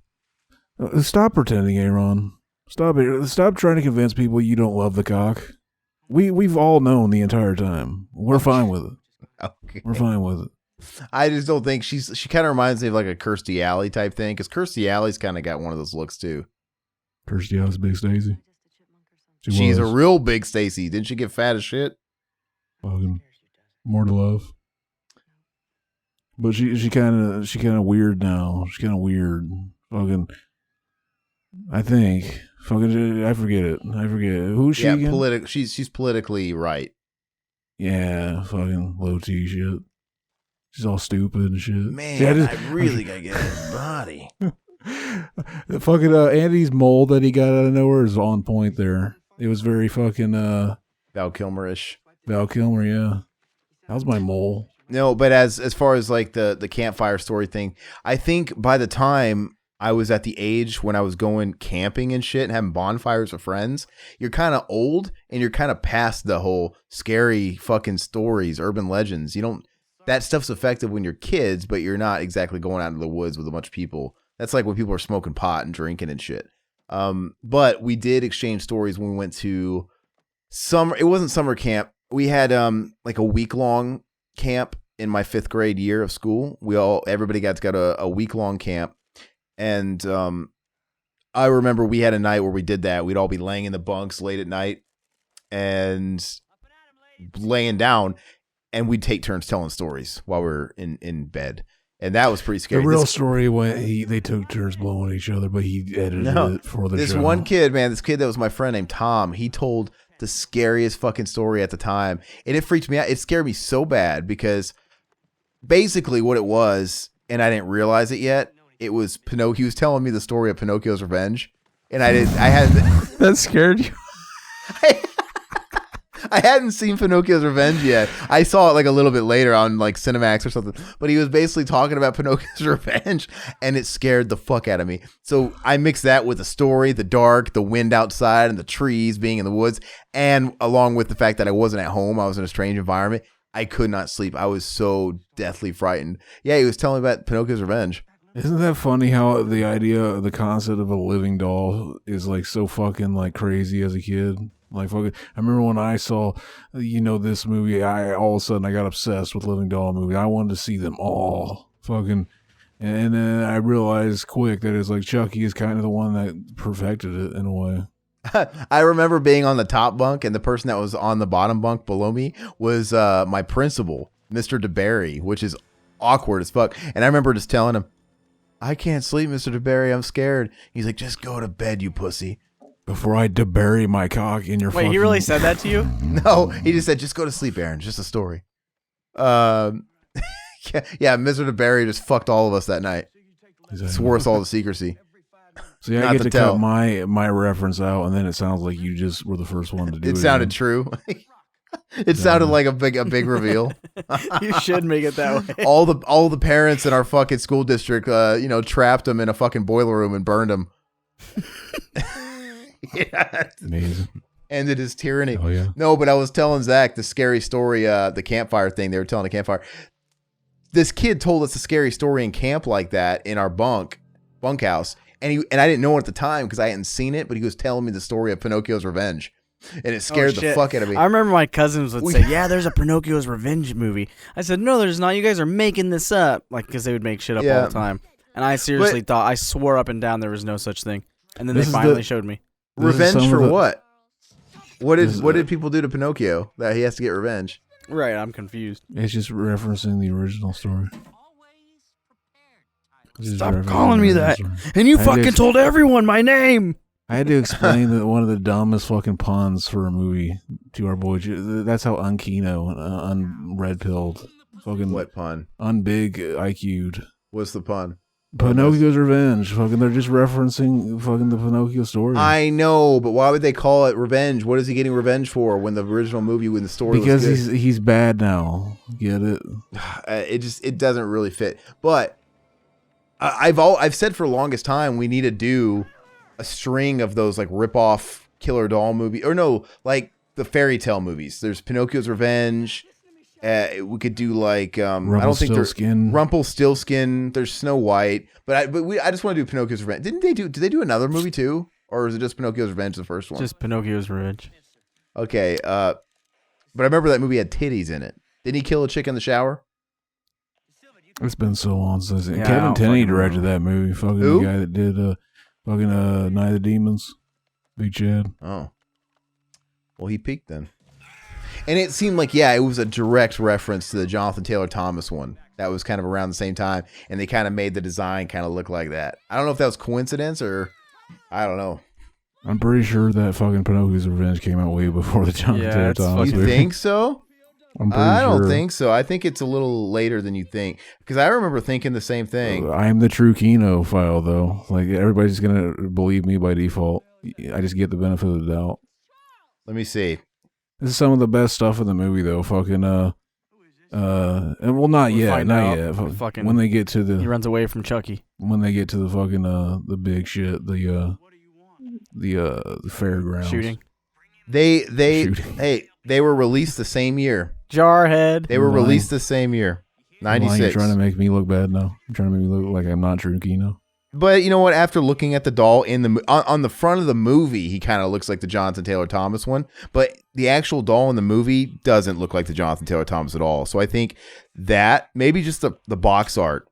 Stop pretending, Aaron. Stop it. Stop trying to convince people you don't love the cock. We've all known the entire time. We're fine with it. Okay. We're fine with it. I just don't think she kind of reminds me of like a Kirstie Alley type thing, because Kirstie Alley's kind of got one of those looks too. Kirstie Alley's Big Stacy. She's a was. real big Stacy. Didn't she get fat as shit? Fucking more to love. But she kind of weird now. She's kind of weird. Fucking. I think. Fucking. I forget it. Who's she? Yeah, again? She's politically right. Yeah, fucking low T shit. She's all stupid and shit. Man, See, I really gotta get his body. The fucking Andy's mole that he got out of nowhere is on point there. It was very fucking Val Kilmer-ish. Val Kilmer, yeah. That was my mole. No, but as far as like the campfire story thing, I think by the time I was at the age when I was going camping and shit and having bonfires with friends, you're kind of old and you're kind of past the whole scary fucking stories, urban legends. That stuff's effective when you're kids, but you're not exactly going out into the woods with a bunch of people. That's like when people are smoking pot and drinking and shit. But we did exchange stories when we went to summer. It wasn't summer camp. We had like a week-long camp in my 5th grade year of school. Everybody got to go to a week-long camp. And I remember we had a night where we did that. We'd all be laying in the bunks late at night and laying down, and we'd take turns telling stories while we were in bed. And that was pretty scary. The real story when they took turns blowing at each other, but he edited it for the show. This one kid, man, this kid that was my friend named Tom, he told the scariest fucking story at the time. And it freaked me out. It scared me so bad because basically what it was, and I didn't realize it yet, it was Pinocchio. He was telling me the story of Pinocchio's Revenge. And That scared you? I hadn't seen Pinocchio's Revenge yet. I saw it like a little bit later on like Cinemax or something. But he was basically talking about Pinocchio's Revenge, and it scared the fuck out of me. So I mixed that with the story, the dark, the wind outside, and the trees being in the woods, and along with the fact that I wasn't at home, I was in a strange environment. I could not sleep. I was so deathly frightened. Yeah, he was telling me about Pinocchio's Revenge. Isn't that funny how the concept of a living doll is like so fucking like crazy as a kid? Like fucking, I remember when I saw, this movie, all of a sudden I got obsessed with living doll movie. I wanted to see them all. Fucking, And then I realized quick that it's like Chucky is kind of the one that perfected it in a way. I remember being on the top bunk, and the person that was on the bottom bunk below me was my principal, Mr. DeBerry, which is awkward as fuck. And I remember just telling him, I can't sleep, Mr. DeBerry. I'm scared. He's like, just go to bed, you pussy. Before I debury my cock in your Wait, he really said that to you? No, he just said, just go to sleep, Aaron. Just a story. Yeah, Mr. DeBerry just fucked all of us that night. Swore us all to secrecy. See, I get to cut my reference out, and then it sounds like you just were the first one to do it. It sounded true. It sounded like a big reveal. You should make it that way. All the parents in our fucking school district, trapped them in a fucking boiler room and burned them. Yeah. Amazing. Ended his tyranny. Oh yeah. No, but I was telling Zach the scary story, the campfire thing. They were telling a campfire. This kid told us a scary story in camp like that in our bunkhouse. And I didn't know it at the time because I hadn't seen it, but he was telling me the story of Pinocchio's Revenge. And it scared the fuck out of me. I remember my cousins would say, yeah, there's a Pinocchio's Revenge movie. I said, no, there's not. You guys are making this up. Like, because they would make shit up all the time. And I seriously thought, I swore up and down there was no such thing. And then they finally showed me. Revenge for what? What did people do to Pinocchio that he has to get revenge? Right, I'm confused. It's just referencing the original story. Stop calling me that. And you fucking told everyone my name. I had to explain one of the dumbest fucking puns for a movie to our boy. That's how unkino, unred-pilled. Fucking what pun? Unbig IQ'd. What's the pun? Pinocchio's Revenge. Fucking, they're just referencing fucking the Pinocchio story. I know, but why would they call it revenge? What is he getting revenge for when the original movie, when the story because was good? he's bad now. Get it? It doesn't really fit. But I've said for the longest time we need to do a string of those like rip-off killer doll movie, or no, like the fairy tale movies. There's Pinocchio's Revenge. We could do like I don't think there's Rumpelstiltskin. There's Snow White, but I just want to do Pinocchio's Revenge. Did they do another movie too, or is it just Pinocchio's Revenge, the first one? Just Pinocchio's Revenge. Okay, but I remember that movie had titties in it. Didn't he kill a chick in the shower? It's been so long since Kevin Tenney directed that movie. Fucking Who? The guy that did Night of the Demons, Big Chad. Oh, well, he peaked then. And it seemed like, it was a direct reference to the Jonathan Taylor Thomas one. That was kind of around the same time. And they kind of made the design kind of look like that. I don't know if that was coincidence or I don't know. I'm pretty sure that fucking Pinocchio's Revenge came out way before the Jonathan Taylor Thomas You movie. think so? I don't think so. I think it's a little later than you think. Because I remember thinking the same thing. I am the true Keno file, though. Like, everybody's going to believe me by default. I just get the benefit of the doubt. Let me see. This is some of the best stuff in the movie, though. Fucking, not yet. Fucking, when they get to the, he runs away from Chucky. When they get to the fucking, the big shit, the fairgrounds. Shooting. They were released the same year. Jarhead. They were released the same year. 96. You're trying to make me look bad now. You're trying to make me look like I'm not true Keno. But you know what? After looking at the doll on the front of the movie, he kind of looks like the Jonathan Taylor Thomas one. But the actual doll in the movie doesn't look like the Jonathan Taylor Thomas at all. So I think that maybe just the box art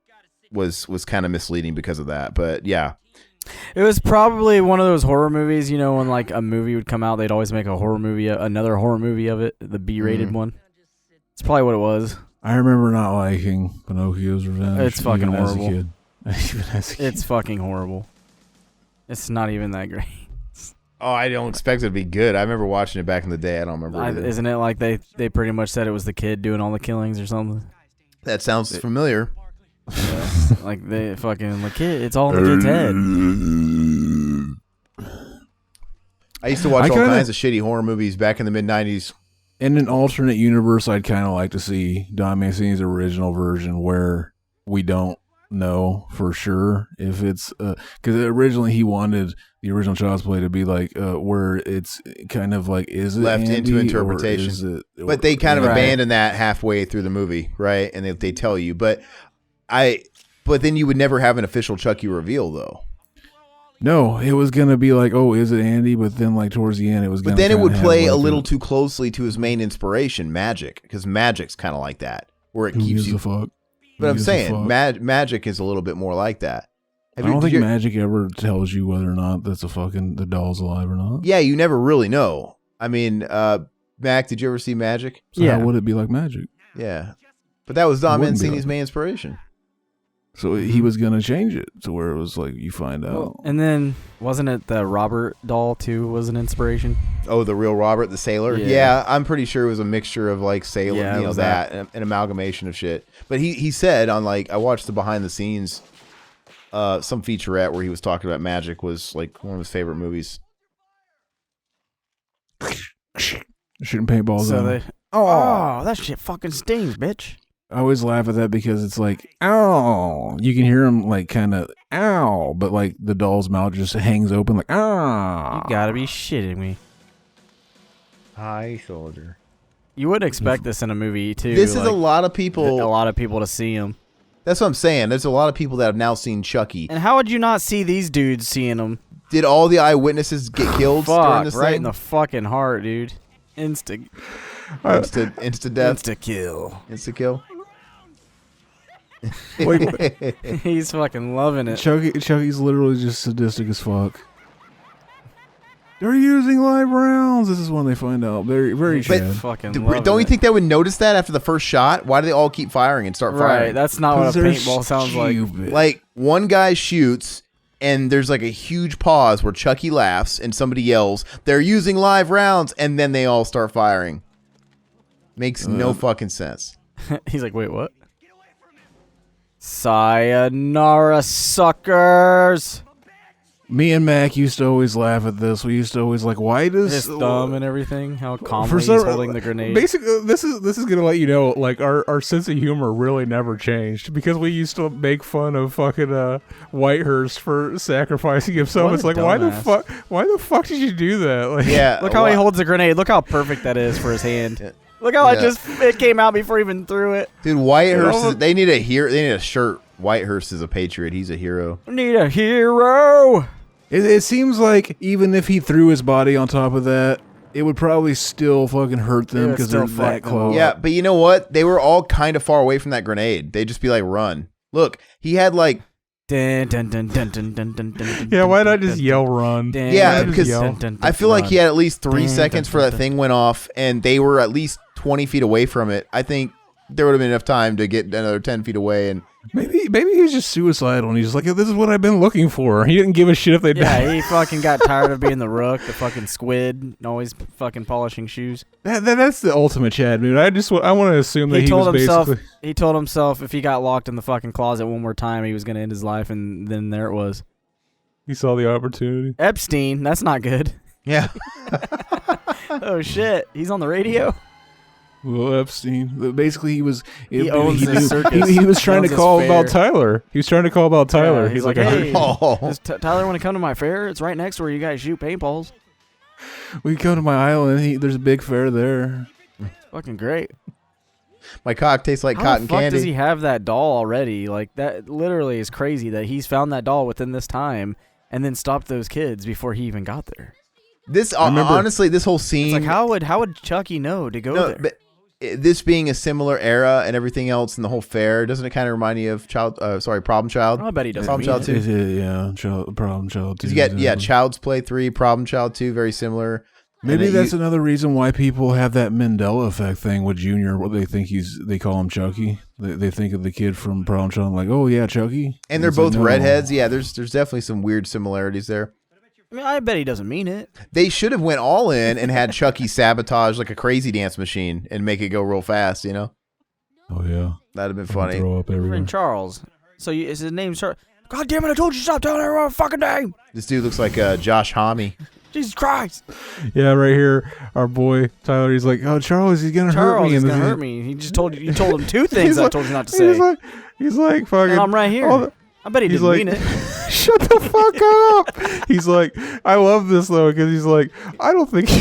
was kind of misleading because of that. But yeah. It was probably one of those horror movies, when like a movie would come out, they'd always make a horror movie, another horror movie of it, the B-rated one. It's probably what it was. I remember not liking Pinocchio's Revenge. It's fucking horrible. Even as a kid. It's fucking horrible. It's not even that great. Oh, I don't expect it to be good. I remember watching it back in the day. I don't remember. Isn't it like they pretty much said it was the kid doing all the killings or something? That sounds familiar. Yeah. Like they fucking the kid. It's all in the kid's head. I used to watch all kinds of shitty horror movies back in the mid-90s. In an alternate universe, I'd kind of like to see Don Mancini's original version where we don't know for sure if it's because originally he wanted the original Child's Play to be like where it's kind of like is it left Andy into interpretation, but they kind of abandoned that halfway through the movie, right? And they tell you, but then you would never have an official Chucky reveal though. No, it was gonna be like, oh, is it Andy? But then, like towards the end, it was. But then it would play a little too closely to his main inspiration, magic, because magic's kind of like that, where it keeps you. Fuck? But I'm gives a saying fuck. magic is a little bit more like that. I don't think magic ever tells you whether or not the doll's alive or not. Yeah, you never really know. I mean, Mac, did you ever see Magic? So how would it be like magic? Yeah. But that was Don It wouldn't be Mancini's like main inspiration. So he was gonna change it to where it was like you find out. And then wasn't it the Robert doll too was an inspiration? Oh, the real Robert the Sailor? Yeah, I'm pretty sure it was a mixture of like Sailor, Yeah, it was an amalgamation of shit. But he said on like, I watched the behind the scenes, some featurette where he was talking about Magic was like one of his favorite movies. Shooting paintballs So at they, him. that shit fucking stings, bitch. I always laugh at that because it's like, ow. You can hear him like kind of, ow. But like the doll's mouth just hangs open like, ah. You gotta be shitting me. Hi, soldier. You would expect this in a movie too. This is like, a lot of people. a lot of people to see him. That's what I'm saying. There's a lot of people that have now seen Chucky. And how would you not see these dudes seeing him? Did all the eyewitnesses get killed during Fuck, this right thing? in the fucking heart, dude. Insta Insta death. Insta kill. Insta kill. Wait, He's fucking loving it. Chucky's literally just sadistic as fuck. They're using live rounds. This is when they find out. Very, very But- Chad. Fucking Don't loving you it. think they would notice that after the first shot? Why do they all keep firing and start firing? Right, that's not what a They're paintball sounds like. stupid. Like one guy shoots and there's like a huge pause where Chucky laughs and somebody yells, "They're using live rounds," and then they all start firing. Makes no fucking sense. He's like, wait, what? Sayonara, suckers. Me and Mac used to always laugh at this. We used to always like, why does His thumb and everything. How calmly for he's some- holding the grenade. Basically, this is gonna let you know, like our sense of humor really never changed because we used to make fun of fucking Whitehurst for sacrificing himself. What It's a like dumbass. why the fuck did you do that? Like, Yeah. Look how he holds the grenade. Look how perfect that is for his hand. Look how Yeah. it came out before he even threw it. Dude, Whitehurst. You know, They need a hero. They need a shirt. Whitehurst is a patriot. He's a hero. Need a hero. It seems like even if he threw his body on top of that, it would probably still fucking hurt them It would because they're still fuck that them close. Yeah, but you know what? They were all kind of far away from that grenade. They'd just be like, "Run!" Look, he had like, Dun, dun, dun, dun, dun, dun, dun, dun, yeah, why dun, not just dun, yell run? dun, Yeah, dun, because dun, dun, I feel like he had at least 3 Dun, seconds dun, for dun, that thing went off, and they were at least 20 feet away from it. I think there would have been enough time to get another 10 feet away. And Maybe he's just suicidal and he's just like, this is what I've been looking for. He didn't give a shit if they died. Yeah, he fucking got tired of being the rook, the fucking squid, always fucking polishing shoes. That's the ultimate Chad mood. I want to assume that He told was himself basically. he told himself if he got locked in the fucking closet one more time, he was gonna end his life, and then there it was. He saw the opportunity. Epstein, that's not good. yeah, Oh shit, he's on the radio. Well, Epstein. Basically, he was. He owns he this knew- circus. He was trying Owns to this call fair. about Tyler. He was trying to call about Tyler. Yeah, he's like, hey, Oh. does Tyler want to come to my fair? It's right next to where you guys shoot paintballs. We come to my island. There's a big fair there. Fucking great. my cock tastes like How cotton the fuck candy. does he have that doll already? Like, that literally is crazy that he's found that doll within this time and then stopped those kids before he even got there. This remember- honestly, this whole scene. It's like, how would Chucky know to go no, there? but this being a similar era and everything else in the whole fair, doesn't it kind of remind you of Problem Child? I bet he doesn't. Problem mean Child it. 2? Yeah, Problem Child 2. Because you get Child's Play 3, Problem Child 2, very similar. Maybe And that's another reason why people have that Mandela effect thing with Junior. What they think they call him Chucky. They think of the kid from Problem Child like, oh yeah, Chucky. and they're it's like, both no. redheads. Yeah, there's definitely some weird similarities there. I mean, I bet he doesn't mean it. They should have went all in and had Chucky sabotage like a crazy dance machine and make it go real fast. You know, Oh yeah, that'd have been funny. Throw up everywhere. Friend Charles. So is his name Charles? God damn it! I told you to stop telling everyone my fucking name. This dude looks like Josh Homme. Jesus Christ! yeah, right here, our boy Tyler. He's like, Oh Charles, he's gonna hurt Charles me. is And gonna this- hurt me. He just told you. You told him two things I told you not to say. he's like fucking. And I'm right here. all the- I bet he he's didn't like- mean it. Shut the fuck up. He's like, I love this though because he's like, I don't think he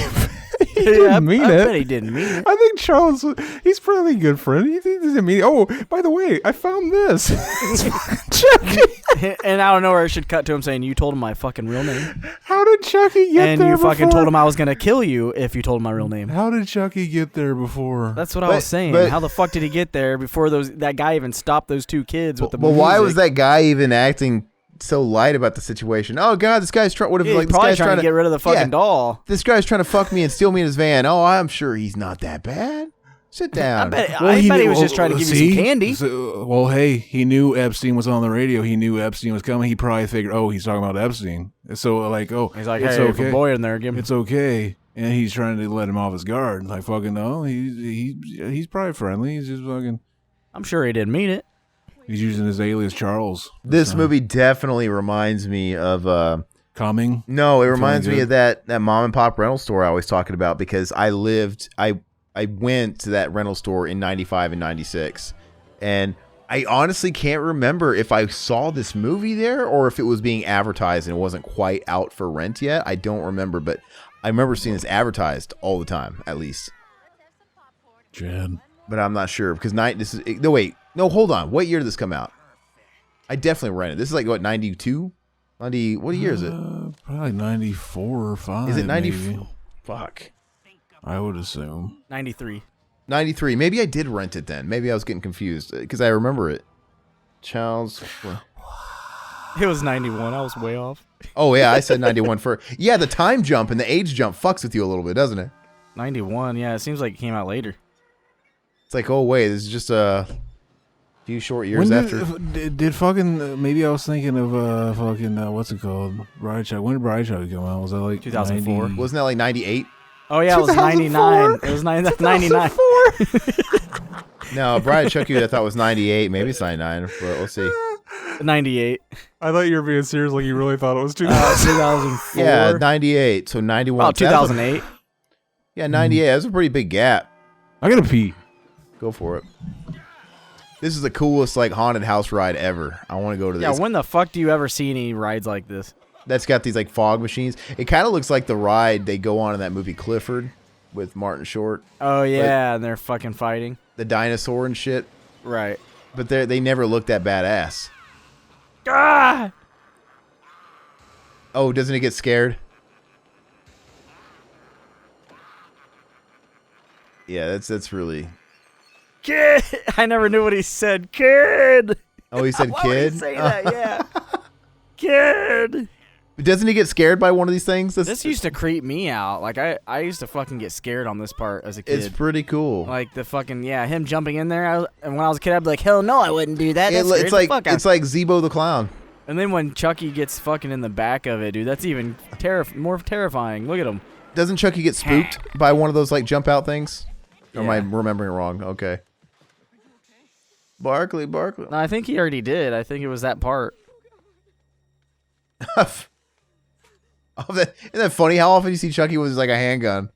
Yeah, didn't mean I it. bet he didn't mean it. I think Charles, he's probably a good friend. I mean, oh, by the way, I found this. It's fucking Chucky. And out of nowhere, it should cut to him saying, "You told him my fucking real name." How did Chucky get and there you fucking before? told him I was gonna kill you if you told him my real name. How did Chucky get there before? That's what I was saying. How the fuck did he get there before that guy even stopped those two kids with the Well, music? why was that guy even acting so light about the situation? Oh God, this guy's trying. What if Yeah, like he's this probably guy's trying to get rid of the fucking doll. This guy's trying to fuck me and steal me in his van. Oh, I'm sure he's not that bad. Sit down. I bet he was just trying to give you some candy. Well, hey, he knew Epstein was on the radio. He knew Epstein was coming. He probably figured, oh, he's talking about Epstein. So like, oh, He's like, it's hey, okay. if a boy in there, give him. It's okay. And he's trying to let him off his guard. Like, fucking no, he's probably friendly. He's just fucking. I'm sure he didn't mean it. He's using his alias Charles. This movie definitely reminds me of Coming. No, it reminds me of that mom and pop rental store I was talking about, because I went to that rental store in 95 and 96, and I honestly can't remember if I saw this movie there or if it was being advertised and it wasn't quite out for rent yet. I don't remember, but I remember seeing this advertised all the time, at least. Chad. But I'm not sure because hold on. What year did this come out? I definitely rented. This is like what, 92? 90? What year is it? Probably 94 or 5. Is it 94? Maybe. Fuck. I would assume 93. 93. Maybe I did rent it then. Maybe I was getting confused because I remember it. Child's. It was 91. I was way off. Oh yeah, I said 91 for. Yeah, the time jump and the age jump fucks with you a little bit, doesn't it? 91. Yeah, it seems like it came out later. It's like, oh wait, this is just a few short years after. Did fucking maybe I was thinking of fucking what's it called? Bride Child. When did Bride Child come out? Was that like 2004? 90? Wasn't that like 98? Oh yeah, it was 99. It was 99. No, Bride Chucky I thought was 98. Maybe it's 99. But let's see. 98. I thought you were being serious, like you really thought it was 2004. Yeah, 98. So 91. Oh, 2008. Yeah, 98. That's a pretty big gap. I gotta pee. Go for it. This is the coolest like haunted house ride ever. I want to go to this. Yeah, when the fuck do you ever see any rides like this? That's got these like fog machines. It kind of looks like the ride they go on in that movie Clifford with Martin Short. Oh yeah, and they're fucking fighting. The dinosaur and shit. Right. But they never look that badass. Ah! Oh, doesn't it get scared? Yeah, that's really. Kid! I never knew what he said. Kid! Oh, he said Why kid? would he say that? Yeah. Kid! Doesn't he get scared by one of these things? This used to creep me out. Like, I used to fucking get scared on this part as a kid. It's pretty cool. Like, the fucking, him jumping in there. And when I was a kid, I'd be like, hell no, I wouldn't do that. That scares the fuck out. It's like Zebo the Clown. And then when Chucky gets fucking in the back of it, dude, that's even more terrifying. Look at him. Doesn't Chucky get spooked by one of those like jump out things? Or am I Yeah. remembering it wrong? Okay. Barkley. No, I think he already did. I think it was that part. Isn't that funny how often you see Chucky with like a handgun?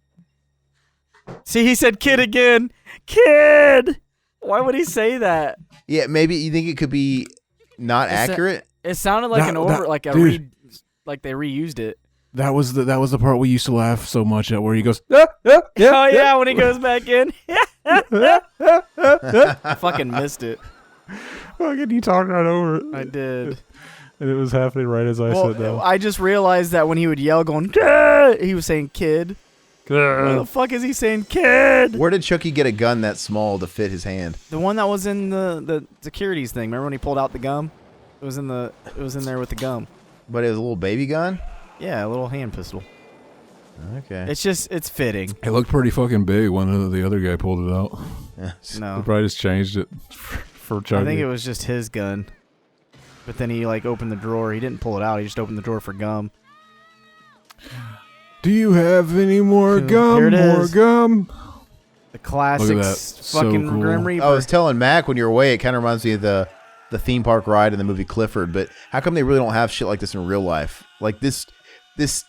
See, he said kid again. Kid! Why would he say that? Yeah, maybe you think it could be not accurate? It sounded like like they reused it. That was the part we used to laugh so much at, where he goes, Oh yeah, when he goes back in. I fucking missed it. Fucking you talked right over it. I did. And it was happening right as I said that. I just realized that when he would yell going, "Kid," he was saying kid. Why the fuck is he saying kid? Where did Chucky get a gun that small to fit his hand? The one that was in the securities thing. Remember when he pulled out the gum? It was in there with the gum. But it was a little baby gun? Yeah, a little hand pistol. Okay. It's fitting. it looked pretty fucking big when the other guy pulled it out. They No. probably just changed it for Chucky. I think it was just his gun. But then he like opened the drawer. He didn't pull it out. He just opened the drawer for gum. Do you have any more gum? Here it More is. gum? The classic Look at that. So fucking cool. Grim Reaper. I was telling Mac when you were away, it kind of reminds me of the theme park ride in the movie Clifford. But how come they really don't have shit like this in real life? Like this sets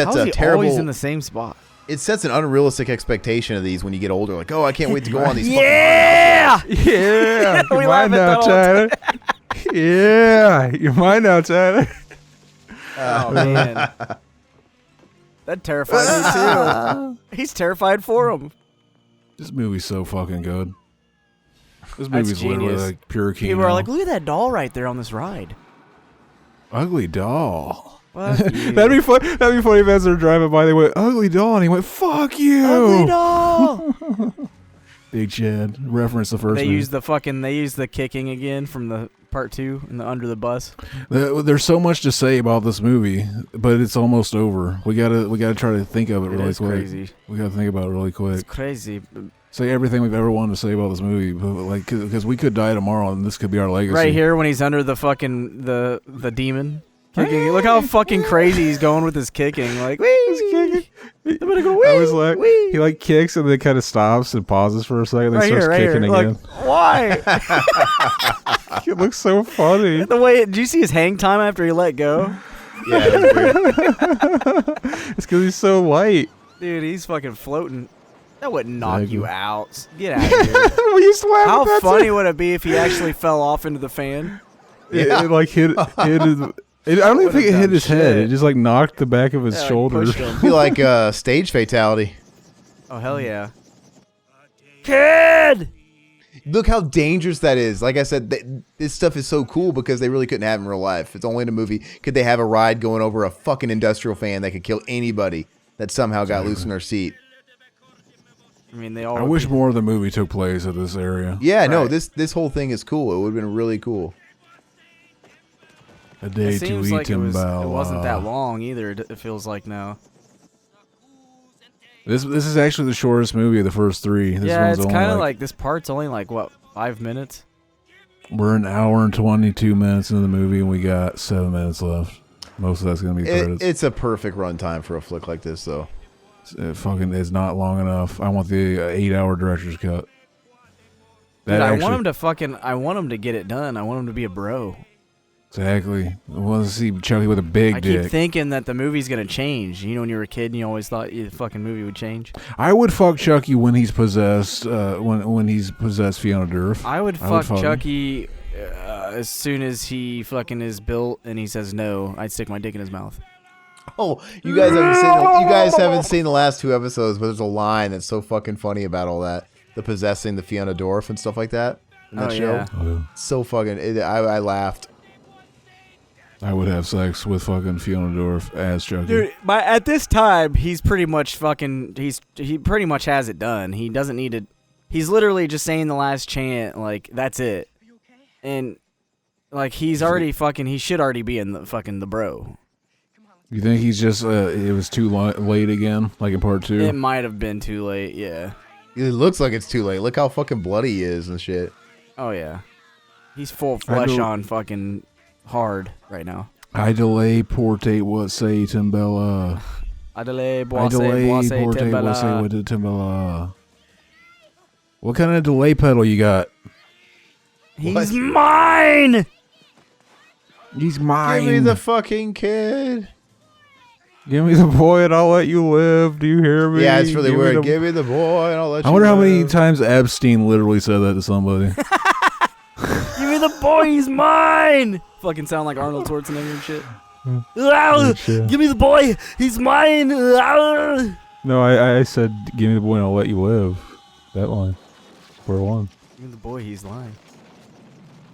How is a he terrible. always in the same spot? It sets an unrealistic expectation of these when you get older. Like, oh, I can't wait to go on these. Yeah! Yeah, We you're laugh mine at now, that all the Tyler. Yeah, you're mine now, Tyler. Oh man, that terrified me too. He's terrified for him. This movie's so fucking good. This That's movie's literally genius. like pure Keno. People are like, look at that doll right there on this ride. Ugly doll. Fuck you. That'd be fun. That'd be funny if as they're driving by, they went ugly doll, and he went fuck you. Ugly doll. Big Chad reference the first. They movie. use the kicking again from the part 2 and the under the bus. There's so much to say about this movie, but it's almost over. We gotta try to think of it really quick. Crazy. We gotta think about it really quick. It's crazy. Say everything we've ever wanted to say about this movie, but like because we could die tomorrow, and this could be our legacy. Right here when he's under the fucking the demon kicking. Look how fucking crazy he's going with his kicking. Like, he's kicking. I was like, he like kicks and then kind of stops and pauses for a second, then starts kicking again. Like, why? It looks so funny. The way did you see his hang time after he let go? Yeah, that's weird. It's because he's so light. Dude, he's fucking floating. That wouldn't knock Exactly. you out. Get out of here. We used to laugh How at that funny too. would it be if he actually fell off into the fan? It like hit his. I don't even think it hit his head. shit. It just like knocked the back of his Yeah, like, shoulder. pushed him. Be like a stage fatality. Oh, hell yeah. Kid! Look how dangerous that is. Like I said, this stuff is so cool because they really couldn't have it in real life. It's only in a movie. Could they have a ride going over a fucking industrial fan that could kill anybody that somehow got loose in their seat? I mean, they all. I wish more of the movie took place at this area. Yeah, no, Right. this whole thing is cool. It would have been really cool. A day It to seems eat like it timbala. wasn't that long either. It feels like now. This is actually the shortest movie of the first three. This Yeah, one's it's only kind of like this part's only like what 5 minutes. we're an hour and 22 minutes into the movie, and we got 7 minutes left. Most of that's gonna be credits. It's a perfect runtime for a flick like this, though. It fucking is not long enough. I want the 8-hour director's cut. Dude, I want him to get it done. I want him to be a bro. Exactly. I want to see Chucky with a big I dick. keep thinking that the movie's gonna change. You know, when you were a kid, and you always thought the fucking movie would change. I would fuck Chucky when he's possessed. When he's possessed Fiona Durf. I would I would fuck fuck him. Chucky as soon as he fucking is built and he says no. I'd stick my dick in his mouth. Oh, you guys haven't seen the last 2 episodes, but there's a line that's so fucking funny about all that, the possessing the Fiona Dorf and stuff like that in that Oh, show. yeah. Yeah. So fucking, I laughed. I would have sex with fucking Fiona Dorf as Chucky. Dude, at this time, he's pretty much fucking. He pretty much has it done. He doesn't need to. He's literally just saying the last chant. Like that's it. And like he's already fucking. He should already be in the fucking the bro. You think he's just it was too late again, like in part 2? It might have been too late. Yeah. It looks like it's too late. Look how fucking bloody he is and shit. Oh yeah. He's full flesh don't- on fucking hard right now. I delay portate what say Timbella. Adele I boise delay boise portate what say timbala. with the Timbella. What kind of delay pedal you got? He's What? mine. He's mine. Give me the fucking kid. Give me the boy and I'll let you live. Do you hear me? Yeah, it's really Give me weird. the- Give me the boy and I'll let you I wonder how many live. times Epstein literally said that to somebody. Give me the boy, he's mine. Fucking sound like Arnold Schwarzenegger and shit. Ah, shit. give me the boy, he's mine. Ah. No, I said, give me the boy and I'll let you live. That line. Square one. Give me the boy, he's lying.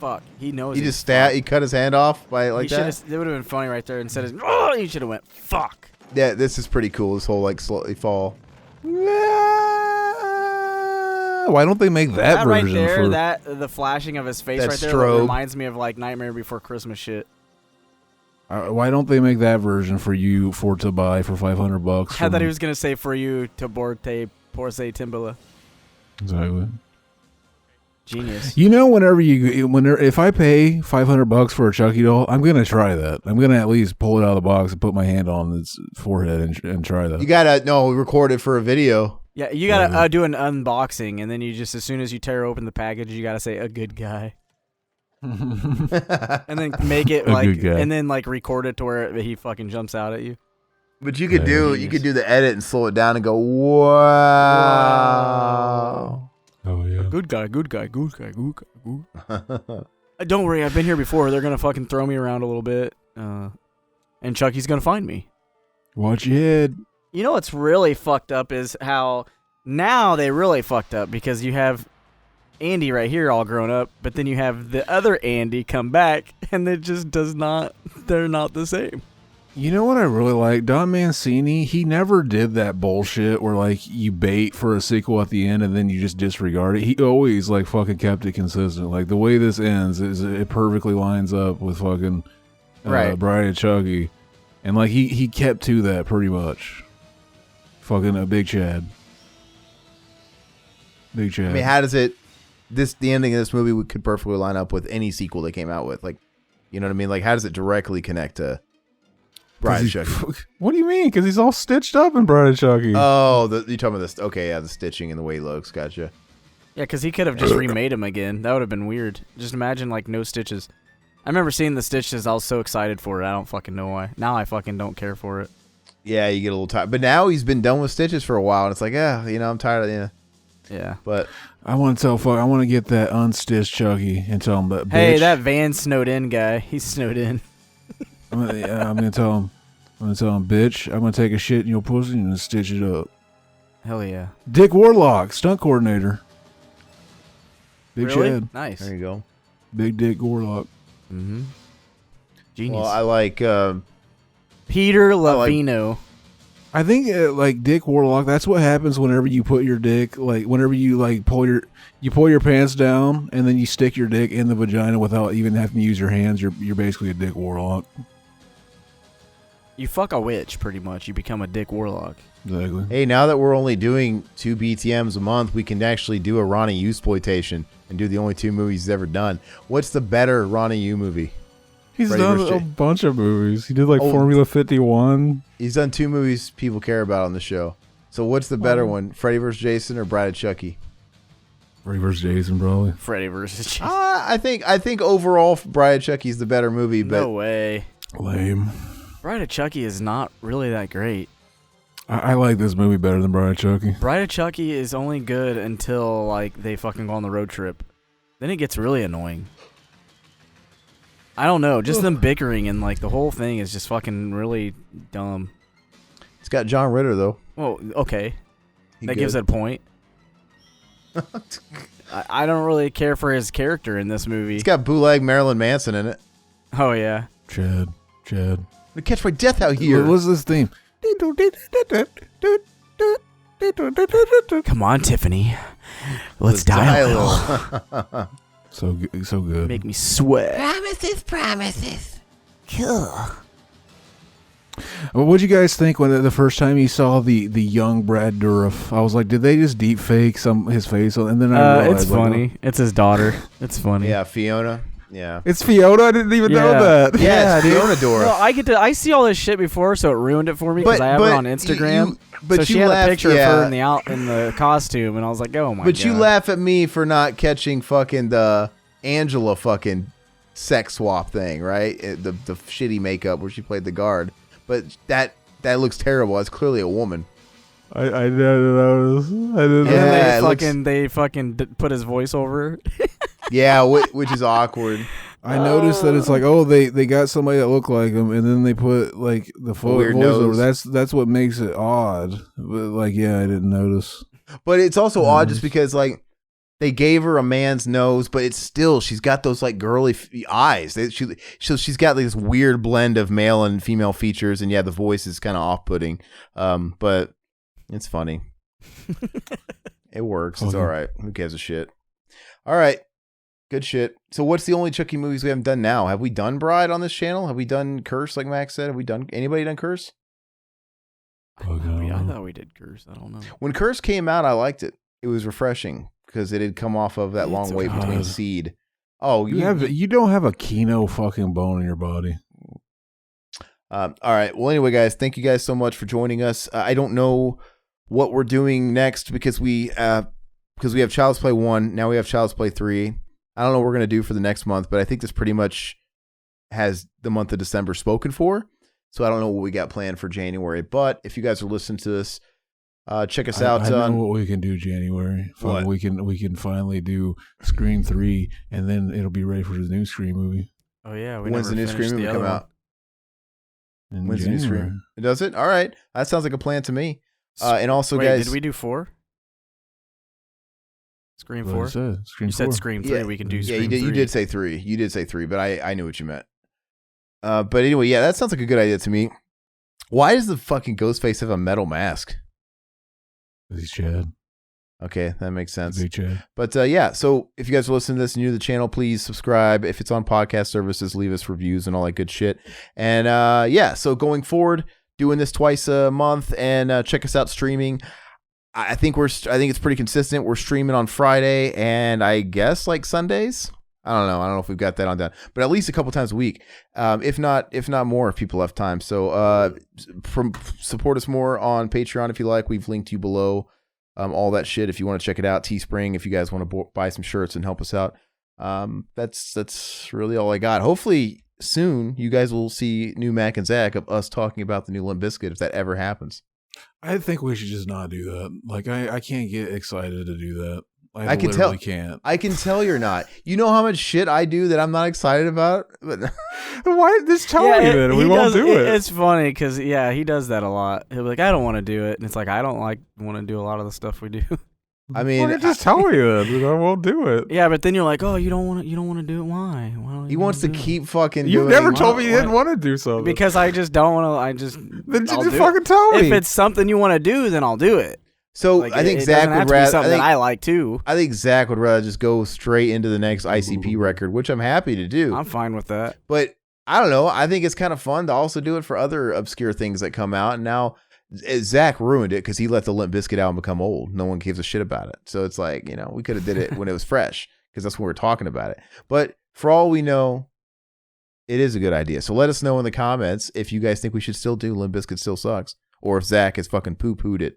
Fuck, he knows. He he's just stat. fucked. He cut his hand off by He like shoulda- that. It would have been funny right there. Instead of oh, he should have went fuck. Yeah, this is pretty cool. This whole like slowly fall. Why don't they make that, right version there, for? the flashing of his face That right there strobe. reminds me of like Nightmare Before Christmas shit. Why don't they make that version for you to buy for $500? I thought he was gonna say for you to borte porse timbala. Exactly. Genius. You know, if I pay $500 for a Chucky doll, I'm gonna try that. I'm gonna at least pull it out of the box and put my hand on its forehead and try that. You gotta record it for a video. Yeah, you gotta do an unboxing, and then you just as soon as you tear open the package, you gotta say a good guy, and then make it A like, good guy. and then like record it to where he fucking jumps out at you. But you could Yeah, you could do the edit and slow it down and go, wow. Oh yeah. Good guy, good guy, good guy, good guy. Good. Don't worry, I've been here before. They're gonna fucking throw me around a little bit, and Chucky's gonna find me. Watch your head. You know what's really fucked up is how Now they really fucked up because you have Andy right here all grown up, but then you have the other Andy come back, and it just does not. They're not the same. You know what I really like? Don Mancini, he never did that bullshit where like you bait for a sequel at the end and then you just disregard it. He always like fucking kept it consistent. Like the way this ends is it perfectly lines up with fucking Right. Bride of Chucky. And like he kept to that pretty much. Fucking a Big Chad. Big Chad. I mean, how does it? The ending of this movie could perfectly line up with any sequel they came out with. Like, you know what I mean? Like, how does it directly connect to Bride of Chucky? What do you mean? Because he's all stitched up in Bride of Chucky. Oh, you're talking about this? Okay, yeah, the stitching and the way he looks. Gotcha. Yeah, because he could have just remade him again. That would have been weird. Just imagine like no stitches. I remember seeing the stitches. I was so excited for it. I don't fucking know why. Now I fucking don't care for it. Yeah, you get a little tired. But now he's been done with stitches for a while, and it's like, yeah, you know, I'm tired of Yeah. But I want to tell I want to get that unstitched Chucky and tell him that. Hey, bitch, that Van snowed in guy. He's snowed in. I'm gonna tell him. I'm gonna tell him, bitch. I'm gonna take a shit in your pussy and stitch it up. Hell yeah. Dick Warlock, stunt coordinator. Big Really? Chad. Nice. there you go. Big Dick Warlock. Mm-hmm. Genius. Well, I like. Peter like- Lavino. I think like Dick Warlock. That's what happens whenever you put your dick, like whenever you like pull your pants down and then you stick your dick in the vagina without even having to use your hands. You're basically a Dick Warlock. You fuck a witch, pretty much. You become a Dick Warlock. Exactly. Hey, now that we're only doing 2 BTMs a month, we can actually do a Ronnie Yu exploitation and do the only 2 movies he's ever done. What's the better Ronnie Yu movie? He's Freddy done vs. a Jason. bunch of movies. He did like Oh. Formula 51. He's done 2 movies people care about on the show. So what's the better one, Freddy vs. Jason or Bride of Chucky? Freddy vs. Jason, probably. Freddy versus Jason. I think overall Bride of Chucky's the better movie, but No way. Lame. Bride of Chucky is not really that great. I like this movie better than Bride of Chucky. Bride of Chucky is only good until like they fucking go on the road trip. Then it gets really annoying. I don't know, just them bickering and like the whole thing is just fucking really dumb. it's got John Ritter though. Well, okay, He that good. gives it a point. I don't really care for his character in this movie. It's got bootleg Marilyn Manson in it. Oh yeah, Chad. We catch my death out here. What's this theme? come on, Tiffany, let's dial dial. So good. Make me sweat. Promises. Cool. What'd you guys think when the first time you saw the young Brad Dourif? I was like, did they just deep fake his face? And then I realized, It's like, funny. It's his daughter. It's funny. Yeah, Fiona. Yeah. it's Fiona. I didn't even know Yeah. that. Yeah, it's Fiona Dora. No, I see all this shit before, so it ruined it for me because I have her on Instagram. So she had a picture of her in the costume, and I was like, oh my god. But you laugh at me for not catching fucking the Angela fucking sex swap thing, right? The shitty makeup where she played the guard. But that looks terrible. It's clearly a woman. I didn't notice. I didn't And Yeah, then it looks- they fucking put his voice over. Yeah, which is awkward. I noticed that it's like, oh, they got somebody that looked like him, and then they put like the weird voiceover. nose. That's what makes it odd. But like, yeah, I didn't notice. But it's also odd just because like they gave her a man's nose, but it's still she's got those like girly eyes. She's got like this weird blend of male and female features, and yeah, the voice is kind of off-putting. But it's funny. It works. It's Okay. all right. Who gives a shit? All right. Good shit. So what's the only Chucky movies we haven't done now? Have we done Bride on this channel? Have we done Curse like Max said? Have we done anybody done Curse? I thought we did Curse. I don't know. When Curse came out, I liked it. It was refreshing because it had come off of that long It's wait between God. Seed. Oh, You don't have a Keno fucking bone in your body. All right. Well, anyway, guys, thank you guys so much for joining us. I don't know what we're doing next because we have Child's Play 1. Now we have Child's Play 3. I don't know what we're going to do for the next month, but I think this pretty much has the month of December spoken for. So I don't know what we got planned for January. But if you guys are listening to this, check us out. I know what we can do January. What? We can finally do Scream 3, and then it'll be ready for the new Scream movie. Oh yeah, we When's the never new finished Scream movie the come other out? in When's the new January. Scream? Does it? All right. That sounds like a plan to me. one. And also, Wait, guys. did we do 4? Scream What 4. I said. Scream You 4. said Scream 3. We can do Scream 3. You did say 3. You did say 3, but I knew what you meant. But anyway, yeah, that sounds like a good idea to me. Why does the fucking Ghostface have a metal mask? He's Chad. Okay, that makes sense. Big Chad. But yeah, so if you guys are listening to this and you're new to the channel, please subscribe. If it's on podcast services, leave us reviews and all that good shit. And yeah, so going forward, doing this twice a month, and check us out streaming. I think it's pretty consistent. We're streaming on Friday and I guess like Sundays. I don't know if we've got that on down, but at least a couple times a week. If not more, if people have time. So support us more on Patreon if you like. We've linked you below. All that shit. If you want to check it out, Teespring. If you guys want to buy some shirts and help us out, that's really all I got. Hopefully soon you guys will see new Mac and Zach of us talking about the new Limp Bizkit if that ever happens. I think we should just not do that. Like, I can't get excited to do that. I can tell. Can't. I can tell you're not. You know how much shit I do that I'm not excited about. Why just tell me that we won't do it? It's funny because he does that a lot. He'll be like, I don't want to do it, and it's like I don't want to do a lot of the stuff we do. I mean, just tell me that I won't do it. Yeah, but then you're like, oh, you don't want to do it. Why? He wants to keep fucking. You doing never it. told me you didn't want to do something. Because I just don't want to. Then I'll just do fucking it. tell me. If it's something you want to do, then I'll do it. So Like, I think it Zach doesn't have would to be rather. something that I like too. I think Zach would rather just go straight into the next ICP record, which I'm happy to do. I'm fine with that. But I don't know. I think it's kind of fun to also do it for other obscure things that come out. And now Zach ruined it because he let the Limp Bizkit album become old. No one gives a shit about it. So it's like, we could have did it when it was fresh because that's when we were talking about it. But for all we know, it is a good idea. So let us know in the comments if you guys think we should still do Limp Bizkit Still Sucks, or if Zach has fucking poo-pooed it.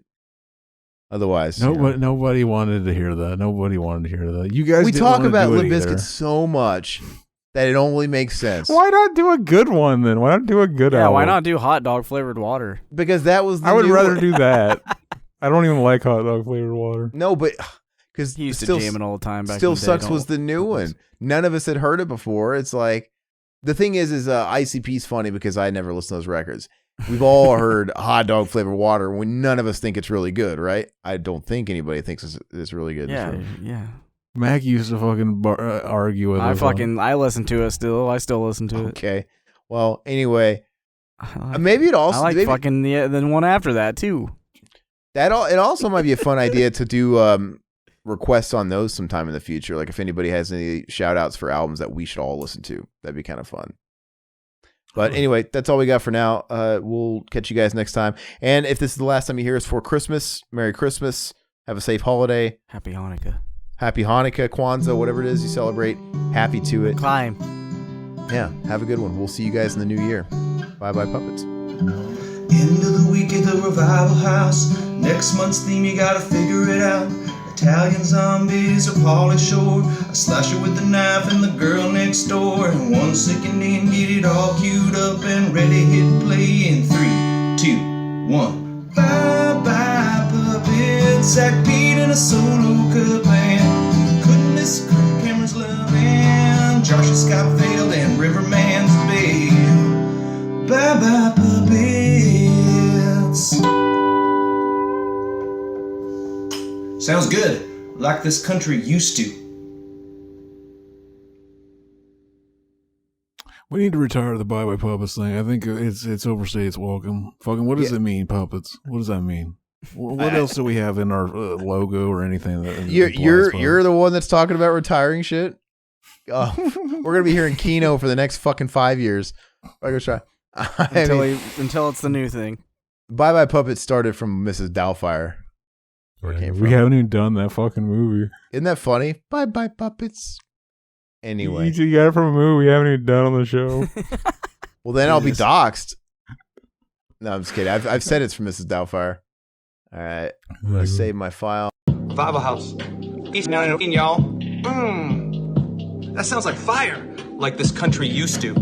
Otherwise, nobody wanted to hear that. Nobody wanted to hear that. You guys, we didn't talk want to about do it Limp either. Bizkit so much that it only makes sense. Why not do a good one then? Why not do a good Yeah, album? why not do hot dog flavored water? Because that was the I would new rather one. do that. I don't even like hot dog flavored water. No, but because He used still to jam it all the time back Still in the day. Sucks Don't- was the new one. None of us had heard it before. It's like the thing is ICP's funny because I never listened to those records. We've all heard hot dog flavored water when none of us think it's really good, right? I don't think anybody thinks it's really good. Yeah, yeah. Mac used to fucking argue with us. I listen to it still. I still listen to it. Okay. Well, anyway, I like, maybe it also I like maybe fucking the one after that too. it also might be a fun idea to do requests on those sometime in the future. Like if anybody has any shout outs for albums that we should all listen to, that'd be kind of fun. But anyway, that's all we got for now. We'll catch you guys next time. And if this is the last time you hear us for Christmas, Merry Christmas. Have a safe holiday. Happy Hanukkah. Happy Hanukkah, Kwanzaa, whatever it is you celebrate. Happy to it. Climb. Yeah, have a good one. We'll see you guys in the new year. Bye-bye, puppets. End of the week at the Revival House. Next month's theme, you gotta figure it out. Italian zombies or Pauly Shore, a slasher with a knife and the girl next door, and one second in, get it all queued up and ready, hit play in 3, 2, 1. Bye bye puppets, Zach Pete and a solo cut band. Couldn't miss crew, Cameron's loving, Josh and Scott failed and Riverman's babe. Bye bye puppets. Sounds good, like this country used to. We need to retire the Bye Bye Puppets thing. I think it's overstayed its welcome. Fucking, what does it mean, puppets? What does that mean? What else do we have in our logo or anything? You're the one that's talking about retiring shit. We're gonna be hearing Keno for the next fucking 5 years. I go try. Until it's the new thing. Bye Bye Puppets started from Mrs. Doubtfire. Where it came from. We haven't even done that fucking movie. Isn't that funny? Bye Bye Puppets. Anyway, You got it from a movie we haven't even done on the show. well then I'll be doxxed. No, I'm just kidding. I've said it's from Mrs. Doubtfire. All right, I'm gonna save my file. Revival House. East 9 y'all. That sounds like fire, like this country used to.